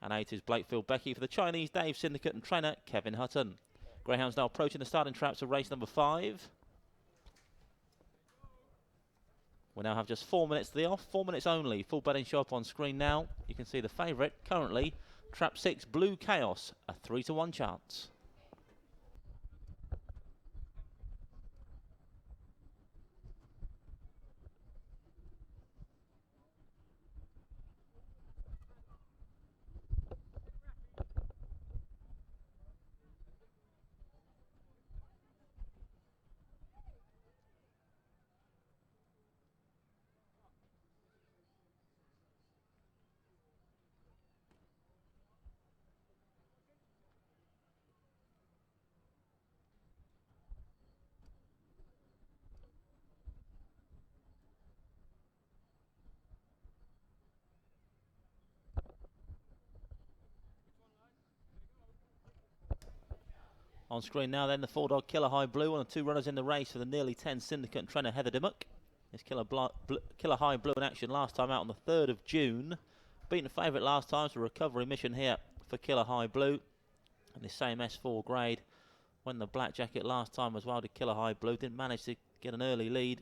And 8 is Blakefield Becky for the Chinese Dave Syndicate and trainer Kevin Hutton. Greyhounds now approaching the starting traps of race number 5. We now have just 4 minutes to the off, 4 minutes only. Full betting show up on screen now. You can see the favourite currently, trap 6, Blue Chaos, a 3-to-1 chance. On screen now then, the 4-dog Killer High Blue, one of the 2 runners in the race for the nearly 10 Syndicate and trainer Heather Dimmock. This Killer High Blue in action last time out on the 3rd of June. Beaten favourite last time, so a recovery mission here for Killer High Blue. And the same S4 grade when the black jacket last time as well to Killer High Blue. Didn't manage to get an early lead,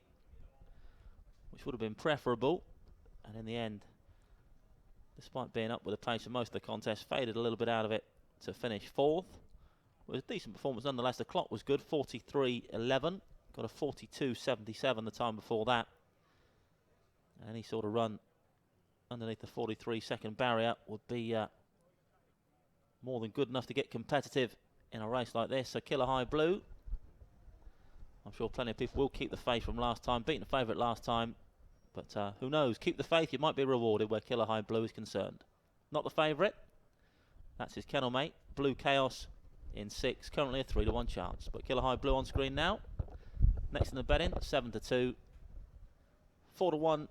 which would have been preferable. And in the end, despite being up with the pace for most of the contest, faded a little bit out of it to finish 4th. It was a decent performance nonetheless. The clock was good, 43.11. Got a 42.77 the time before that. Any sort of run underneath the 43-second barrier would be more than good enough to get competitive in a race like this. So Killer High Blue, I'm sure plenty of people will keep the faith from last time. Beaten the favourite last time, but who knows? Keep the faith, you might be rewarded where Killer High Blue is concerned. Not the favourite. That's his kennel mate, Blue Chaos, in 6, currently a 3-to-1 chance. But Killer High Blue on screen now. Next in the betting, 7-2, 4-to-1,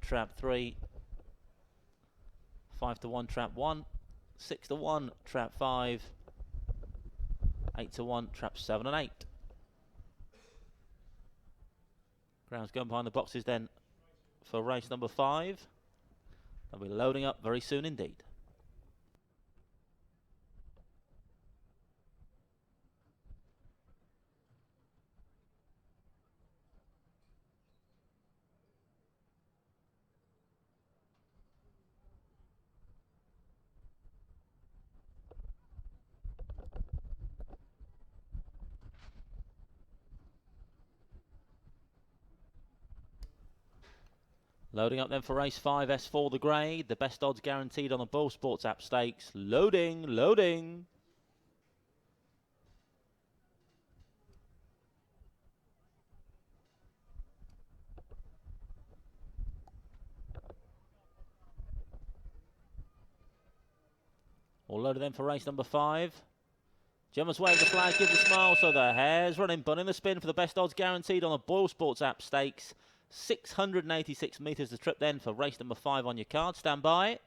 trap 3, 5-to-1, trap 1, 6-to-1, trap 5, 8-to-1, trap 7 and 8. Grounds going behind the boxes then for race number 5. They'll be loading up very soon indeed. Loading up then for race 5, S4 the grade. The best odds guaranteed on the Bull Sports app stakes. Loading, loading. All loaded then for race number 5. Gemma's waving the flag, gives a smile, so the hare's running, but in the spin for the best odds guaranteed on the Bull Sports app stakes. 686 metres the trip then for race number 5 on your card. Stand by.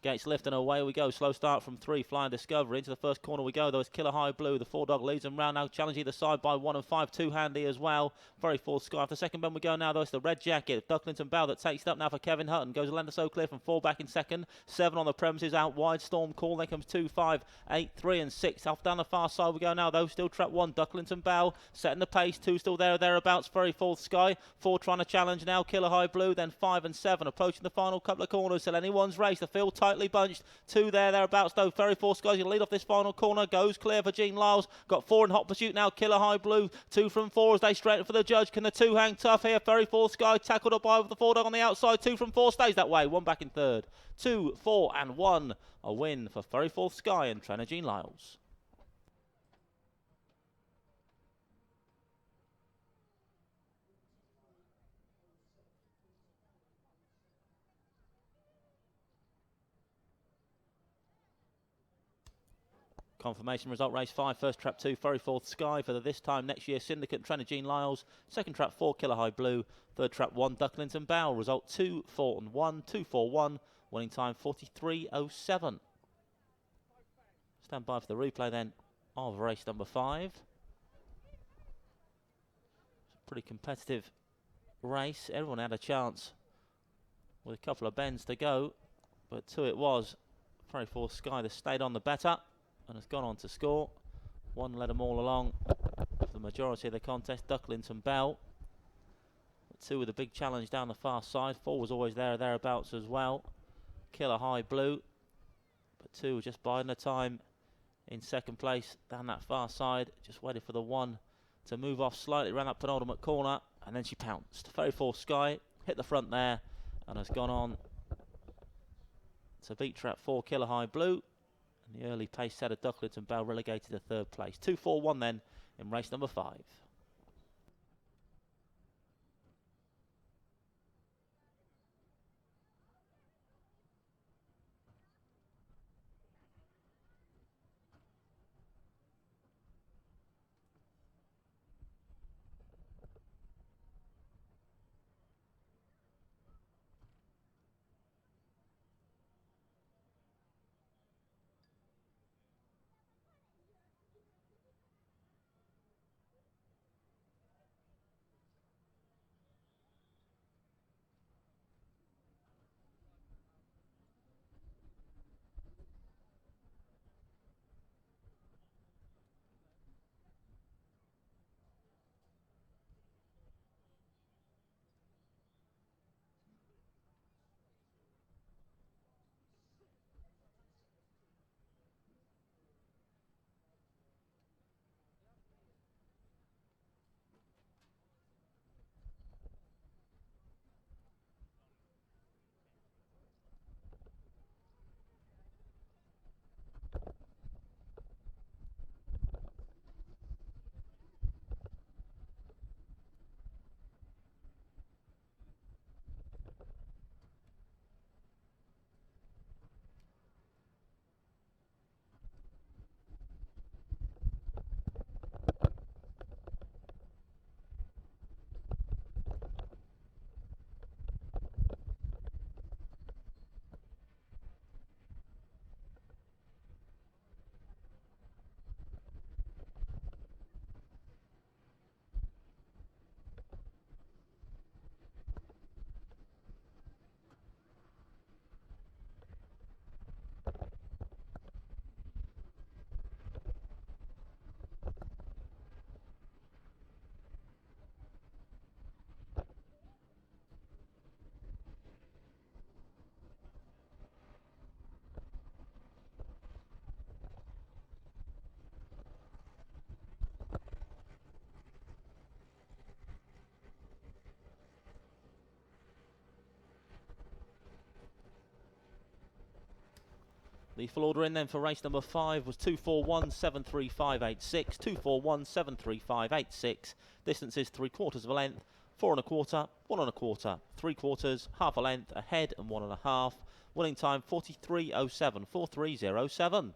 Gates lift and away we go. Slow start from 3. Flying Discovery. Into the first corner we go. Though it's Killer High Blue. The 4-dog leads them round now. Challenge either side by 1 and 5. 2-handy as well. Very full sky. For the second bend we go now. Though it's the red jacket. Ducklington Bell that takes it up now for Kevin Hutton. Goes Lender So Clear from 4 back in second. 7 on the premises out wide. Storm Call. Then comes 2, 5, 8, 3 and 6. Off down the far side we go now. Though still trap 1. Ducklington Bell setting the pace. 2 still there or thereabouts. Very full sky. 4 trying to challenge now. Killer High Blue. Then 5 and 7 approaching the final couple of corners. Till anyone's race. The field tightly bunched. 2 thereabouts though. Very Four Skies going to lead off this final corner. Goes clear for Jean Lyles. Got 4 in hot pursuit now. Killer High Blue. 2 from 4 as they straighten for the judge. Can the 2 hang tough here? Very Four Sky tackled up by with the 4-dog on the outside. 2 from 4 stays that way. 1 back in third. 2, 4 and 1. A win for Very Fourth Sky and trainer Jean Lyles. Confirmation result, race 5, first trap 2, Furry Fourth Sky for the this time next year Syndicate trainer Gene Lyles. Second trap 4, Killer High Blue. Third trap 1, Ducklington Bow. Result 2, 4 and 1, 2, 4, 1. Winning time 43.07. Stand by for the replay then of race number 5. It's a pretty competitive race. Everyone had a chance with a couple of bends to go, but 2 it was. Furry Fourth Sky that stayed on the better and has gone on to score. 1 led them all along for the majority of the contest, Ducklington Bell. 2 with a big challenge down the far side. 4 was always there or thereabouts as well. Killer High Blue, but 2 were just biding the time in second place down that far side. Just waited for the 1 to move off slightly, ran up penultimate corner, and then she pounced. Furry Fourth Sky hit the front there and has gone on to beat trap 4, Killer High Blue. And the early pace setter Ducklington Bell relegated to third place. 2, 4, 1 then in race number 5. The full order in then for race number 5 was 241.73586, 241.73586. Distance is 3/4 of a length, 4 1/4, 1 1/4, 3/4, half a length, a head and 1 1/2. Winning time 43.07, 43.07.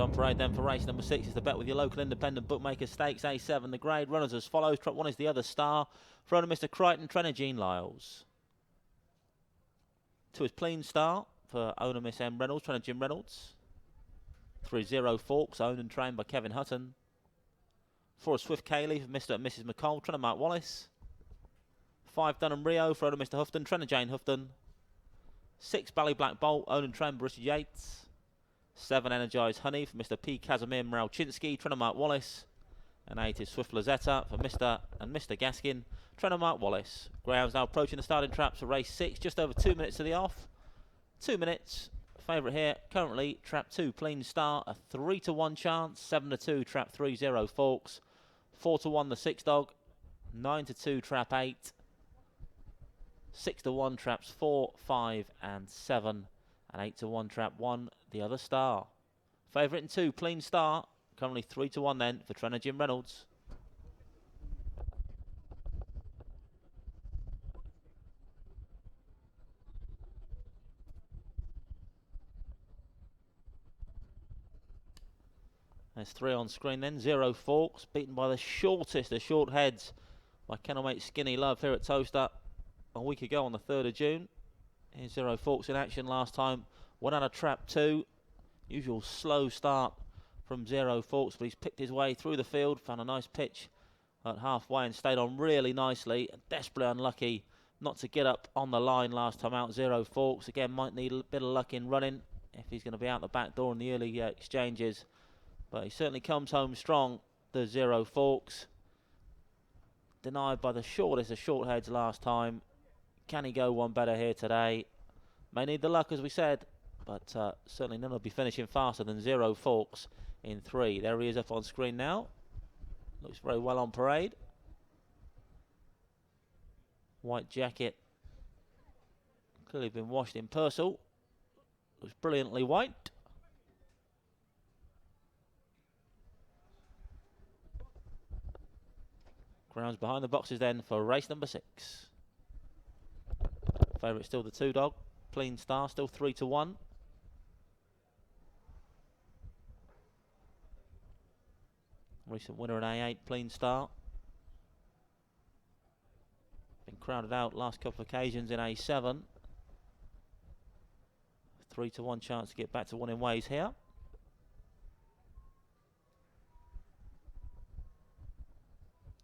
on parade then for race number 6 is the bet with your local independent bookmaker stakes. A7 the grade. Runners as follows. Trap 1 is the other star. For owner Mr. Crichton, trainer Jean Lyles. 2 is Clean Star for owner Miss M Reynolds, trainer Jim Reynolds. 3 Zero Forks, owned and trained by Kevin Hutton. 4 is Swift Cayley for Mr. and Mrs. McCall, trainer Mark Wallace. 5 Dunham Rio for owner Mr. Houghton, trainer Jane Houghton. 6 Bally Black Bolt, owned and trained by Richard Yates. 7 Energised Honey for Mr. P. Casimir Maralchinsky, trainer Mark Wallace. And 8 is Swift Lazetta for Mr. and Mr. Gaskin, trainer Mark Wallace. Greyhound's now approaching the starting traps for race 6, just over 2 minutes to the off. 2 minutes. Favourite here currently trap 2 Clean Star, a 3-1 chance. 7-2 trap 3 Zero Forks. 4-1 the 6 Dog. 9-2 trap 8. 6-1 traps 4, 5 and 7. And 8-1 trap 1 the other star. Favourite in 2 Clean Star. Currently 3-1 then for trainer Jim Reynolds. There's 3 on screen then. Zero Forks, beaten by the shortest of short heads by kennelmate Skinny Love here at Towcester a week ago on the 3rd of June. Here's Zero Forks in action last time. Went out of trap 2. Usual slow start from Zero Forks, but he's picked his way through the field, found a nice pitch at halfway and stayed on really nicely. Desperately unlucky not to get up on the line last time out. Zero Forks again might need a bit of luck in running if he's going to be out the back door in the early exchanges, but he certainly comes home strong, the Zero Forks. Denied by the shortest of short heads last time. Can he go one better here today? May need the luck, as we said, but certainly none will be finishing faster than Zero Forks in 3. There he is up on screen now. Looks very well on parade. White jacket. Clearly been washed in Purcell. Looks brilliantly white. Grounds behind the boxes then for race number 6. Favourite still the 2 Dog. Clean Star, still 3-1. Recent winner in A8, Clean Star. Been crowded out last couple of occasions in A7. 3-1 chance to get back to winning ways here.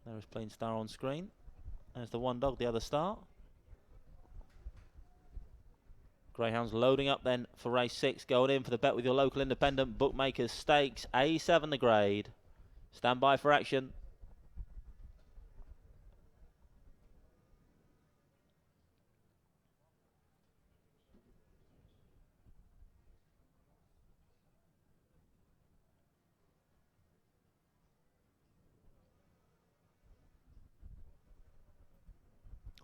There is Clean Star on screen. There's the 1 Dog, the other star. Greyhounds loading up then for race 6, going in for the bet with your local independent bookmakers stakes. A7 the grade. Stand by for action.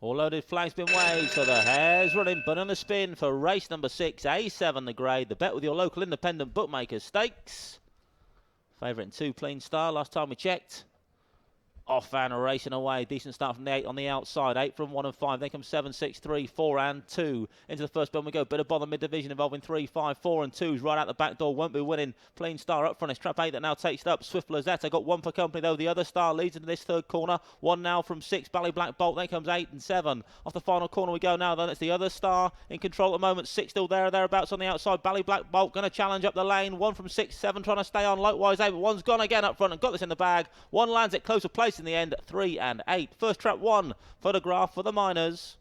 All loaded, flags been waved, so the hare's running, but on the spin for race number 6, A7 the grade. The bet with your local independent bookmakers stakes. Favourite in 2 Clean Star, last time we checked. Off and racing away. Decent start from the 8 on the outside. 8 from 1 and 5. Then comes 7, 6, 3, 4 and 2. Into the first bend we go. Bit of bottom mid-division involving 3, 5, 4 and 2s. Right out the back door. Won't be winning. Clean Star up front. It's trap 8 that now takes it up. Swift Lazetta got 1 for company though. The other star leads into this third corner. 1 now from 6. Bally Black Bolt. Then comes 8 and 7. Off the final corner we go now. Then it's the other star in control at the moment. 6 still there or thereabouts on the outside. Bally Black Bolt going to challenge up the lane. 1 from 6, 7 trying to stay on. Likewise 8. But 1's gone again up front and got this in the bag. 1 lands it closer place in the end. 3 and 8. First trap 1 photograph for the Miners.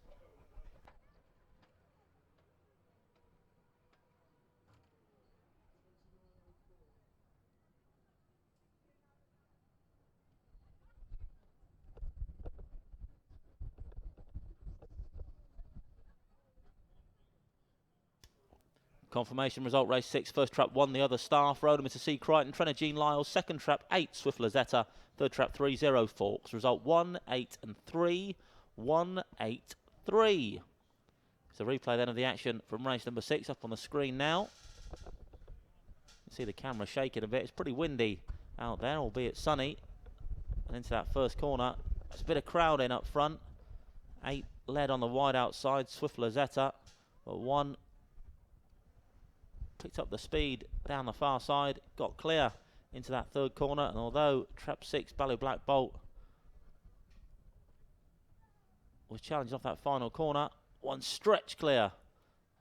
Confirmation result race 6, first trap 1 the other star for Mr. C. Crichton, trainer Jean Lyles, second trap 8 Swift Lazetta, third trap 3 Zero Forks, result 1, 8 and 3, 1, 8, 3. It's a replay then of the action from race number 6 up on the screen now. You can see the camera shaking a bit, it's pretty windy out there, albeit sunny. And into that first corner, there's a bit of crowd in up front. 8 led on the wide outside, Swift Lazetta, but 1 picked up the speed down the far side, got clear into that third corner, and although Trap 6 Ballyw Black Bolt was challenged off that final corner, one stretch clear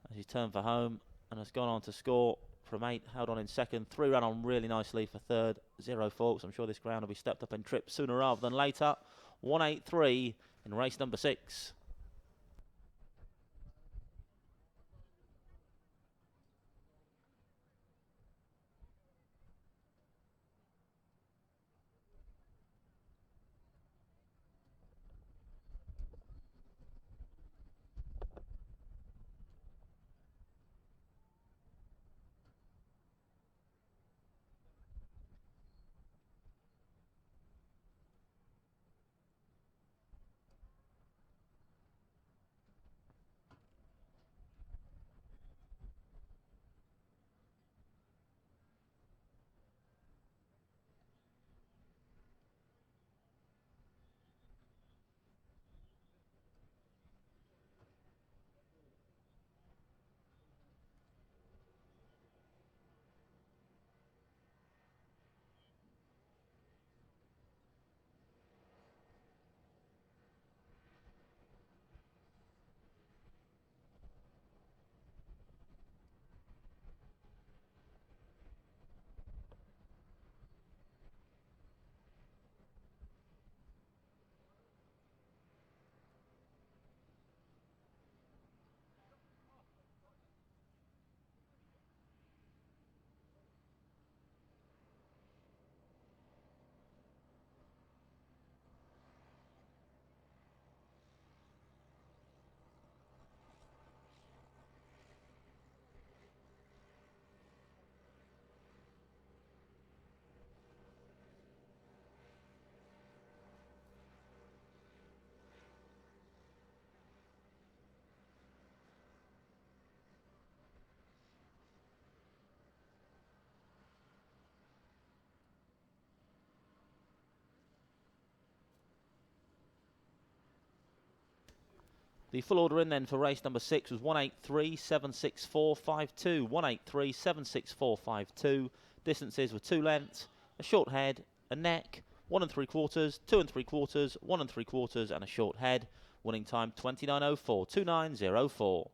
as he turned for home and has gone on to score from 8, held on in second, 3 ran on really nicely for third, 0 forks. I'm sure this ground will be stepped up in trips sooner rather than later. 183 in race number 6. The full order in then for race number 6 was 183.764.52. 183.764.52. Distances were 2 lengths, a short head, a neck, 1 3/4, 2 3/4, 1 3/4, and a short head. Winning time 29.04, 29.04.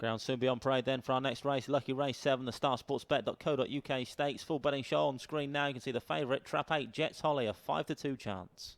Ground soon be on parade then for our next race. Lucky Race 7, the starsportsbet.co.uk stakes. Full betting show on screen now. You can see the favourite, Trap 8, Jets Holly, a 5-2 chance.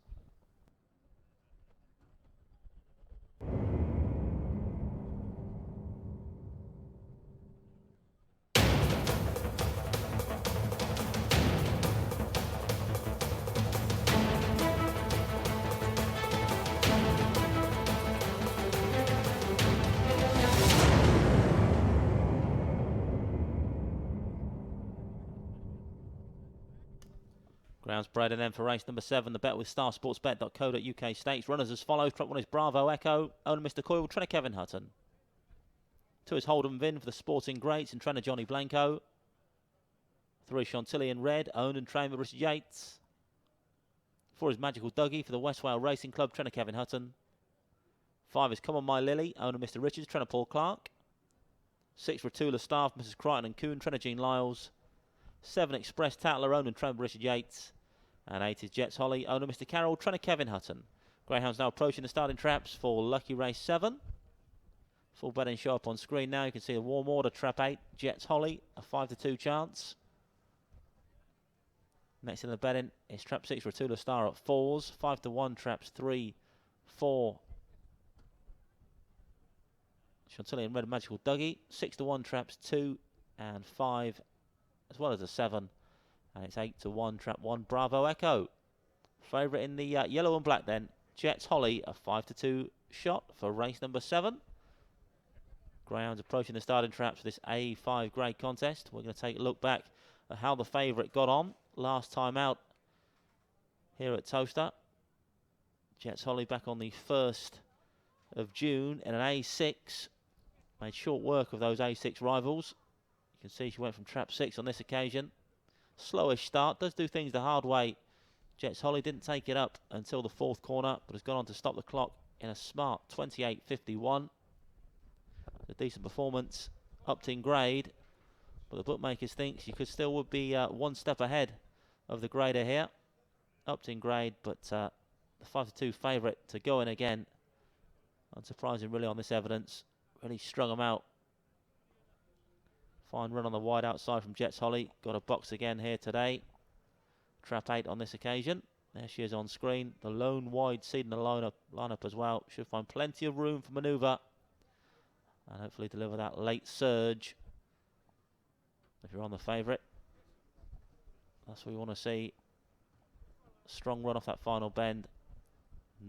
Grounds parading then for race number 7, the bet with starsportsbet.co.uk stakes. Runners as follows. Trot 1 is Bravo Echo, owner Mr. Coyle, trainer Kevin Hutton. 2 is Holden Vin for the Sporting Greats and trainer Johnny Blanco. 3 is Chantilly Red, owned and trained by Richard Yates. 4 is Magical Dougie for the West Wales Racing Club, trainer Kevin Hutton. 5 is Come On My Lily, owner Mr. Richards, trainer Paul Clark. 6 Ratula Staff, Mrs. Crichton and Coon, trainer Jean Lyles. 7 Express Tatler, owner and trainer Richard Yates. And 8 is Jets Holly, owner Mr. Carroll, trainer Kevin Hutton. Greyhounds now approaching the starting traps for Lucky Race 7. Full betting show up on screen now. You can see a warm order, Trap 8, Jets Holly, a 5-2 chance. Next in the betting is Trap 6, Ratula Star at 4s. 5-1, Traps 3, 4. Chantilly Red, Magical Dougie. 6-1, Traps 2 and 5, as well as a 7. And it's 8-1, Trap 1, Bravo Echo. Favourite in the yellow and black then, Jets Holly, a 5-2 shot for race number 7. Greyhounds approaching the starting traps for this A5 grade contest. We're going to take a look back at how the favourite got on last time out here at Towcester. Jets Holly back on the 1st of June in an A6. Made short work of those A6 rivals. You can see she went from trap 6 on this occasion. Slowish start, does do things the hard way. Jets Holly didn't take it up until the 4th corner, but has gone on to stop the clock in a smart 28.51. A decent performance, upped in grade, but the bookmakers think she could still would be 1 step ahead of the grader here. Upped in grade, but the 5-2 favourite to go in again. Unsurprising really on this evidence. Really strung them out. Fine run on the wide outside from Jets Holly. Got a box again here today. Trap 8 on this occasion. There she is on screen. The lone wide seed in the lineup as well. Should find plenty of room for manoeuvre. And hopefully deliver that late surge. If you're on the favourite, that's what we want to see. Strong run off that final bend.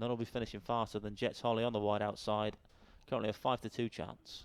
None will be finishing faster than Jets Holly on the wide outside. Currently a 5-2 chance.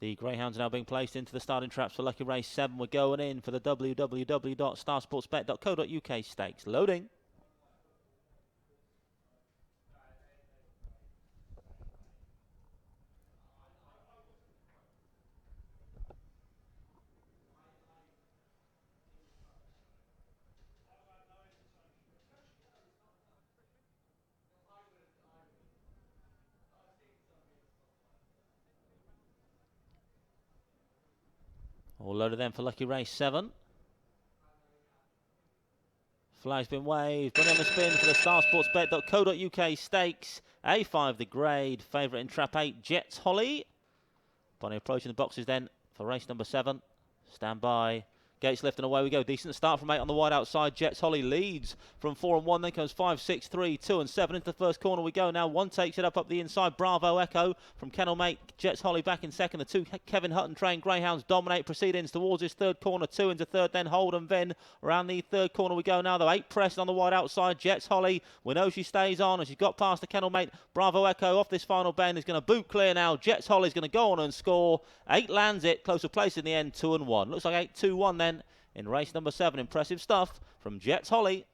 The Greyhounds are now being placed into the starting traps for Lucky Race 7. We're going in for the www.starsportsbet.co.uk stakes. Loading. All loaded then for Lucky Race 7. Flag's been waved. Bring on the spin for the starsportsbet.co.uk stakes. A5 the grade. Favourite in trap 8, Jets Holly. Bonnie approaching the boxes then for race number 7. Stand by. Gates left and away we go. Decent start from 8 on the wide outside. Jets Holly leads from 4 and 1. Then comes 5, 6, 3, 2 and 7. Into the first corner we go now. 1 takes it up the inside. Bravo Echo from Kennelmate. Jets Holly back in second. The 2 Kevin Hutton trained Greyhounds dominate proceedings towards his third corner. 2 into third. Then Hold and Vin. Around the third corner we go now though. 8 pressing on the wide outside. Jets Holly. We know she stays on as she's got past the Kennelmate. Bravo Echo off this final bend is going to boot clear now. Jets Holly's going to go on and score. 8 lands it. Closer place in the end. 2 and 1. Looks like 8-2-1 then. In race number 7, impressive stuff from Jets Holly.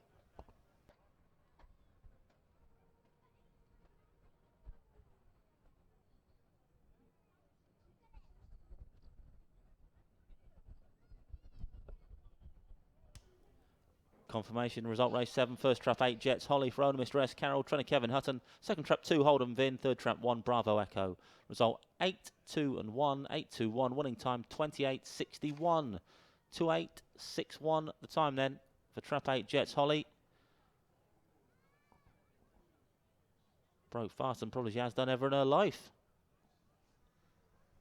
Confirmation result race 7, first trap 8, Jets Holly for owner Mr. S. Carroll, trainer Kevin Hutton. Second trap 2, Holden Vin. Third trap 1, Bravo Echo. Result 8-2-1, 8-2-1, winning time 28.61. 2.861 the time then for trap 8, Jets Holly. Broke fast and probably she has done ever in her life.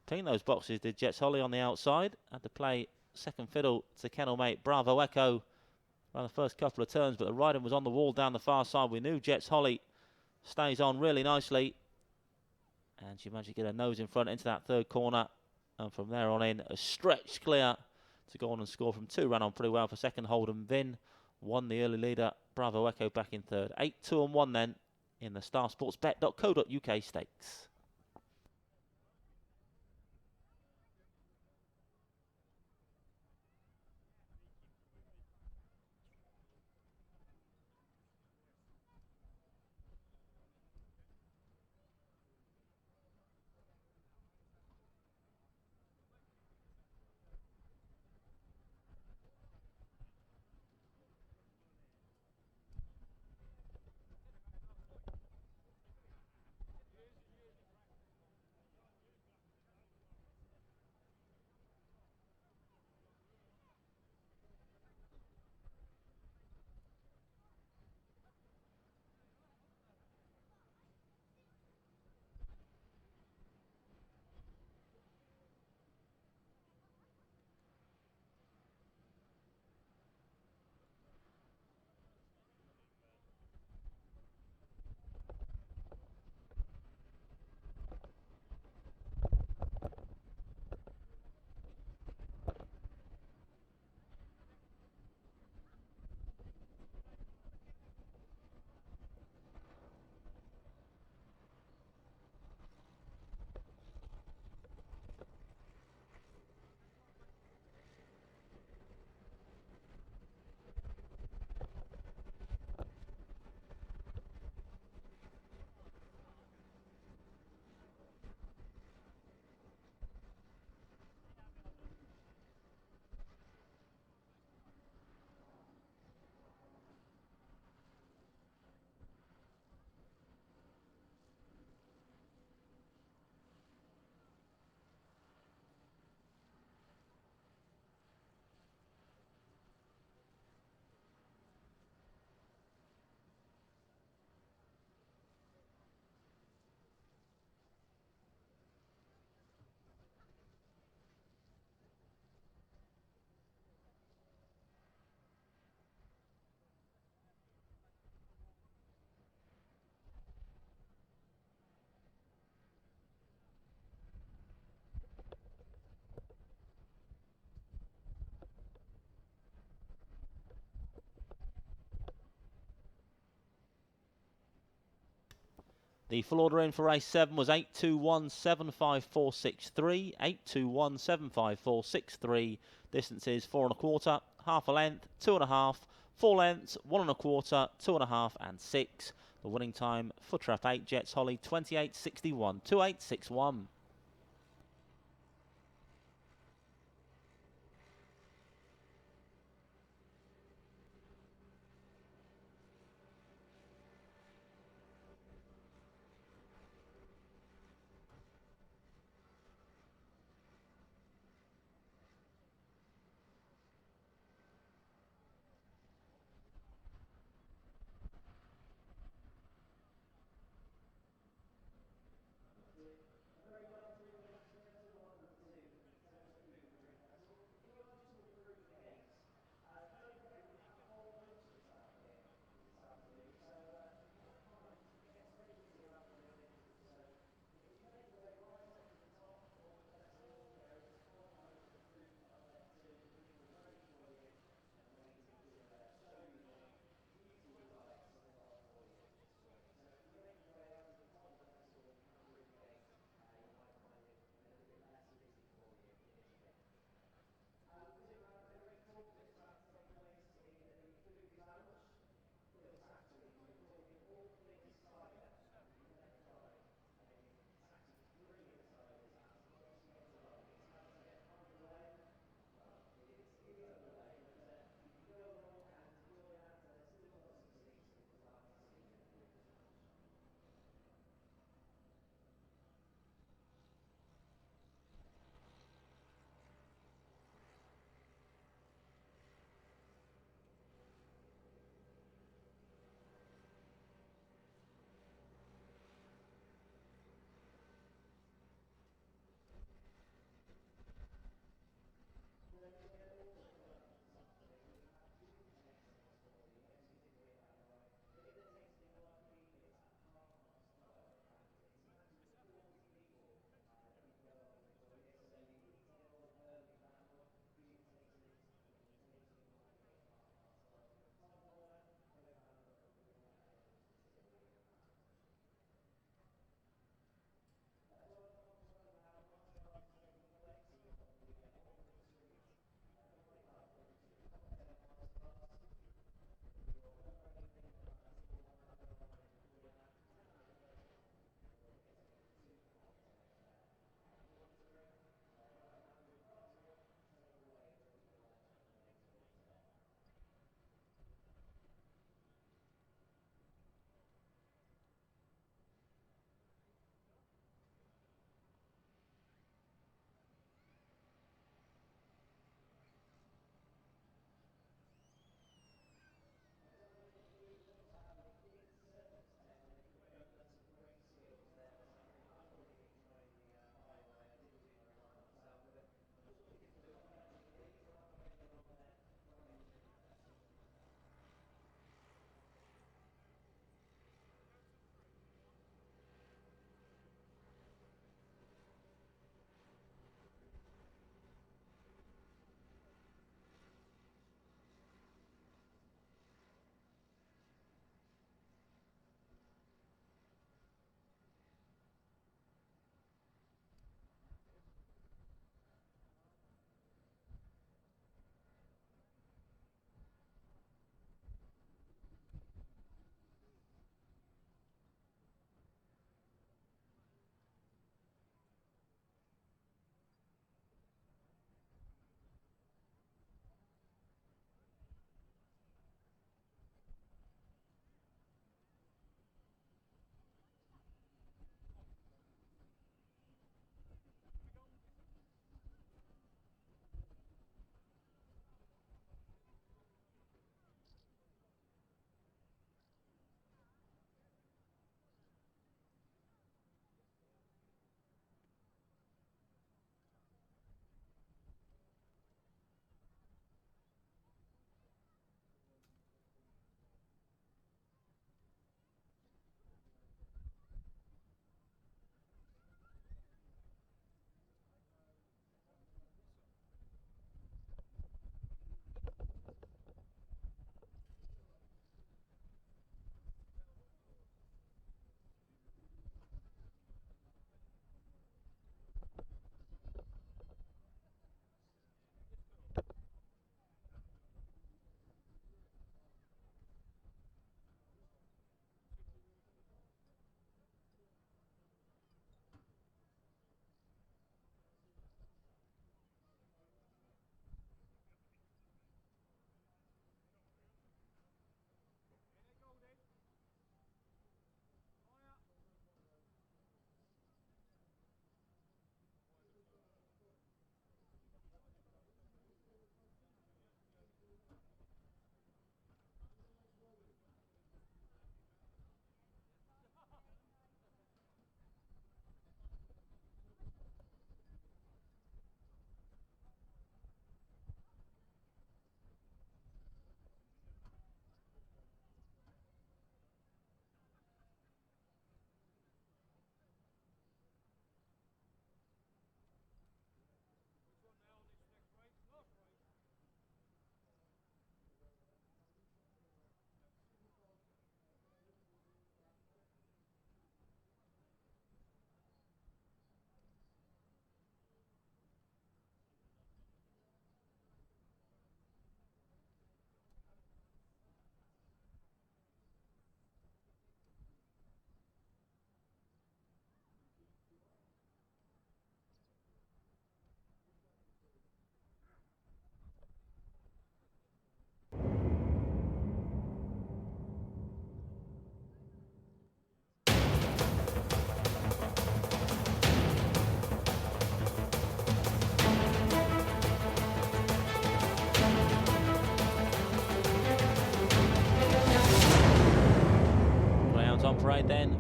Ping those boxes did Jets Holly on the outside. Had to play second fiddle to Kennelmate Bravo Echo around the first couple of turns, but the riding was on the wall down the far side. We knew Jets Holly stays on really nicely. And she managed to get her nose in front into that third corner. And from there on in, a stretch clear to go on and score from 2. Ran on pretty well for second, Holden Vin. Won the early leader, Bravo Echo back in third. 8-2-1 then in the starsportsbet.co.uk stakes. The full order in for race 7 was 821.75463. 821.75463. Distance is 4 1/4, half a length, 2 1/2, 4 lengths, 1 1/4, 2 1/2, and 6. The winning time for Trap 8, Jets Holly, 28.61, 28.61.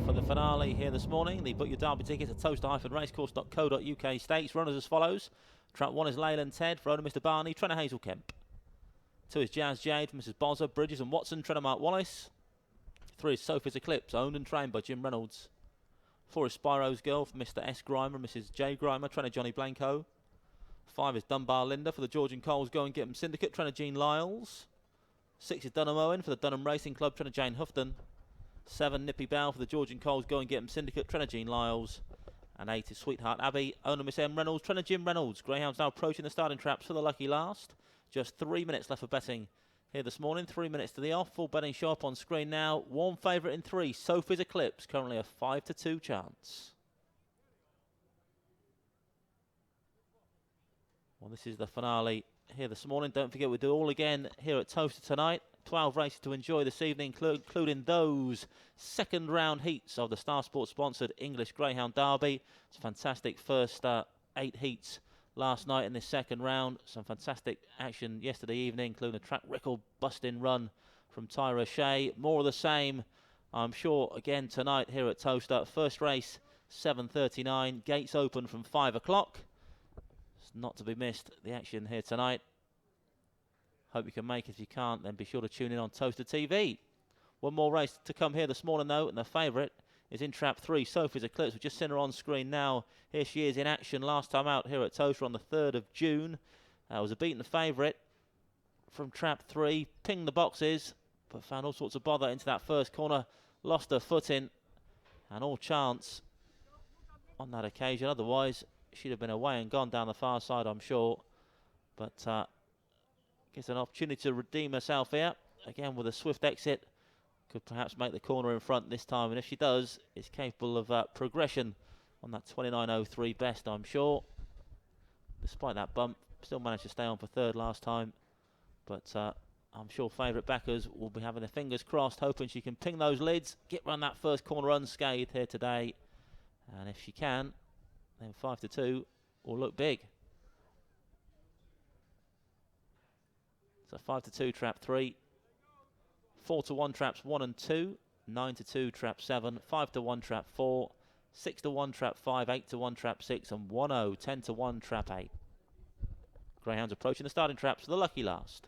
for the finale here this morning. The Book Your Derby tickets at Towcester-racecourse.co.uk stakes. Runners as follows. Trap 1 is Leyland Ted for owner Mr. Barney, trainer Hazel Kemp. 2 is Jazz Jade for Mrs. Bozza, Bridges and Watson, trainer Mark Wallace. 3 is Sophie's Eclipse, owned and trained by Jim Reynolds. 4 is Spyro's Girl for Mr. S. Grimer and Mrs. J. Grimer, trainer Johnny Blanco. 5 is Dunbar Linda for the George and Coles Go and Get 'em Syndicate, trainer Jean Lyles. 6 is Dunham Owen for the Dunham Racing Club, trainer Jane Houghton. 7, Nippy Bell for the George and Coles Go and Get 'em Syndicate, trainer Jean Lyles. And 8 is Sweetheart Abbey, owner Miss M. Reynolds, trainer Jim Reynolds. Greyhounds now approaching the starting traps for the lucky last. Just 3 minutes left for betting here this morning. 3 minutes to the off. Full betting show up on screen now. Warm favourite in 3, Sophie's Eclipse, currently a 5-2 chance. Well, this is the finale here this morning. Don't forget, we'll do all again here at Towcester tonight. 12 races to enjoy this evening, including those second round heats of the Star Sports sponsored English Greyhound Derby. It's a fantastic first 8 heats last night in this second round. Some fantastic action yesterday evening, including a track record busting run from Tyra Shea. More of the same, I'm sure, again tonight here at Towcester. First race, 7:39. Gates open from 5 o'clock. It's not to be missed, the action here tonight. Hope you can make it. If you can't, then be sure to tune in on Towcester TV. One more race to come here this morning, though, and the favourite is in Trap 3, Sophie's Eclipse. We've just seen her on screen now. Here she is in action last time out here at Towcester on the 3rd of June. Was a beaten favourite from Trap 3. Pinged the boxes, but found all sorts of bother into that first corner. Lost her footing, and all chance on that occasion. Otherwise, she'd have been away and gone down the far side, I'm sure. But gets an opportunity to redeem herself here. Again, with a swift exit. Could perhaps make the corner in front this time. And if she does, it's capable of progression on that 29.03 best, I'm sure. Despite that bump, still managed to stay on for 3rd last time. But I'm sure favourite backers will be having their fingers crossed, hoping she can ping those lids, get round that first corner unscathed here today. And if she can, then 5-2 will look big. So 5-2 Trap 3, 4-1 Traps 1 and 2, 9-2 Trap 7, 5-1 Trap 4, 6-1 Trap 5, 8-1 Trap 6, and 1-0, 10-1 Trap 8. Greyhounds approaching the starting traps for the lucky last.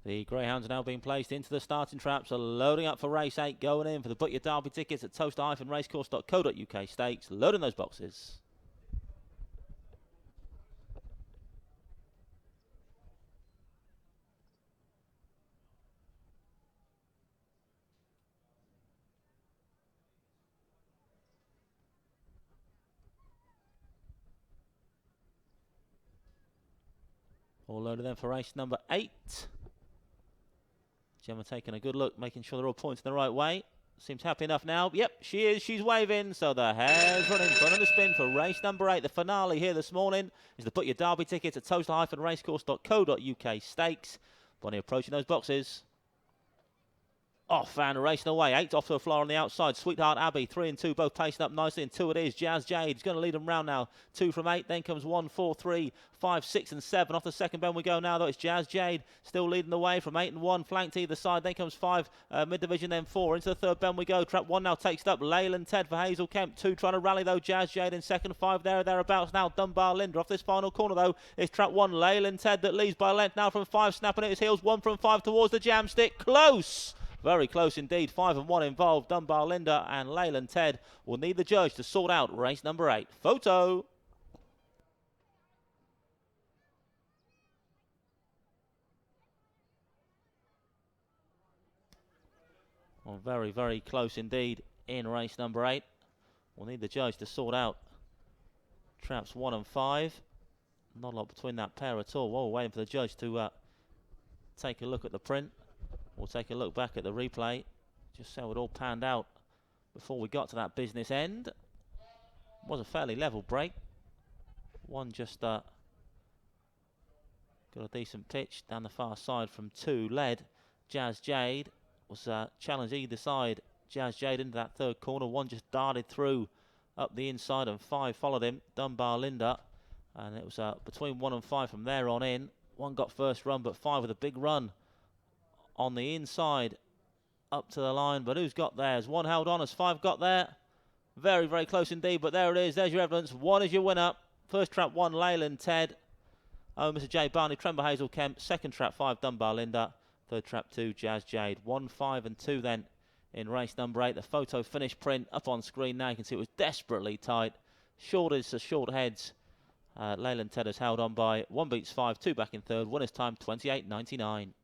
The Greyhounds are now being placed into the starting traps, are loading up for race 8, going in for the Book Your Derby tickets at Towcester-racecourse.co.uk stakes, loading those boxes. All loaded then for race number 8. Gemma taking a good look, making sure they're all pointing the right way. Seems happy enough now. Yep, she is. She's waving. So the hair's running. Front of the spin for race number 8. The finale here this morning is the Put Your Derby tickets at Towcester-racecourse.co.uk stakes. Bonnie approaching those boxes. off and racing away. 8 off to a flyer on the outside. Sweetheart Abbey, 3 and 2, both pacing up nicely. And 2 it is. Jazz Jade is going to lead them round now. 2 from 8. Then comes 1, 4, 3, 5, 6 and 7. Off the second bend we go now, though. It's Jazz Jade still leading the way from 8 and 1, flanked either side. Then comes 5 mid-division, then 4. Into the third bend we go. Trap 1 now takes it up. Leyland Ted for Hazel Kemp. 2 trying to rally, though. Jazz Jade in second. 5 there or thereabouts now. Dunbar Linda off this final corner, though. It's Trap 1. Leyland Ted that leads by length now from 5. Snapping at his heels. 1 from 5 towards the jam stick. Close! Very close indeed. 5 and 1 involved. Dunbar Linda and Leyland Ted will need the judge to sort out race number 8. Photo. Well, very, very close indeed in race number 8. We'll need the judge to sort out traps 1 and 5. Not a lot between that pair at all. While we're waiting for the judge to take a look at the print. We'll take a look back at the replay, just see how it all panned out before we got to that business end. It was a fairly level break. One just got a decent pitch down the far side from 2. Led Jazz Jade was challenged either side. Jazz Jade into that third corner. 1 just darted through up the inside and 5 followed him. Dunbar Linda, and it was between 1 and 5 from there on in. 1 got first run, but 5 with a big run on the inside up to the line. But who's got there? Has 1 held on? Has 5 got there? Very, very close indeed, but there it is. There's your evidence. 1 is your winner. First trap 1, Leyland Ted. Oh, Mr. J. Barney, Tremble Hazel Kemp. Second trap 5, Dunbar Linda. Third trap 2, Jazz Jade. 1, 5 and 2 then in race number 8. The photo finish print up on screen now. You can see it was desperately tight. Shortest to short heads. Leyland Ted has held on by 1 beats 5, 2 back in third. Winner's time 28.99.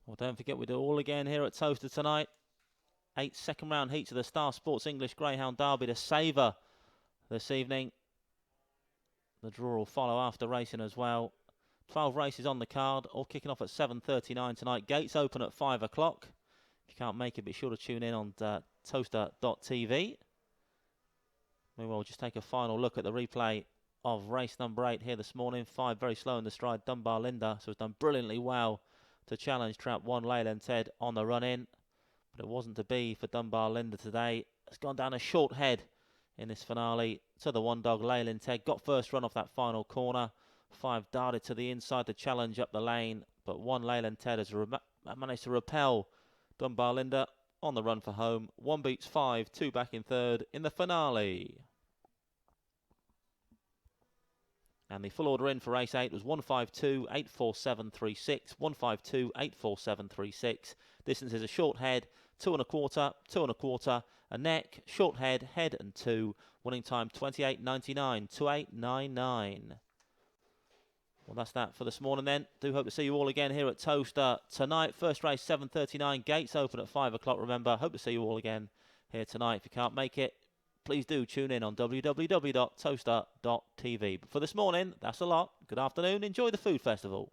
Well, don't forget we do all again here at Towcester tonight. 8 second round heats of the Star Sports English Greyhound Derby to savour this evening. The draw will follow after racing as well. 12 races on the card, all kicking off at 7:39 tonight. Gates open at 5 o'clock. If you can't make it, be sure to tune in on toaster.tv. Meanwhile, we'll just take a final look at the replay of race number 8 here this morning. 5 very slow in the stride. Dunbar Linda, so it's done brilliantly well to challenge trap 1, Leyland Ted on the run in. But it wasn't to be for Dunbar Linda today. It's gone down a short head in this finale to the 1 dog Leyland Ted. Got first run off that final corner. 5 darted to the inside to challenge up the lane. But 1 Leyland Ted has managed to repel Dunbar Linda on the run for home. 1 beats 5, 2 back in third in the finale. And the full order in for race 8 was 152.84736, 152.84736. Distance is a short head, 2 1/4, 2 1/4, a neck, short head, head and 2. Winning time 28.99, 28.99. Well, that's that for this morning then. Do hope to see you all again here at Towcester tonight. First race 7:39, gates open at 5 o'clock. Remember, hope to see you all again here tonight. If you can't make it, please do tune in on www.towcester.tv. But for this morning, that's a lot. Good afternoon. Enjoy the food festival.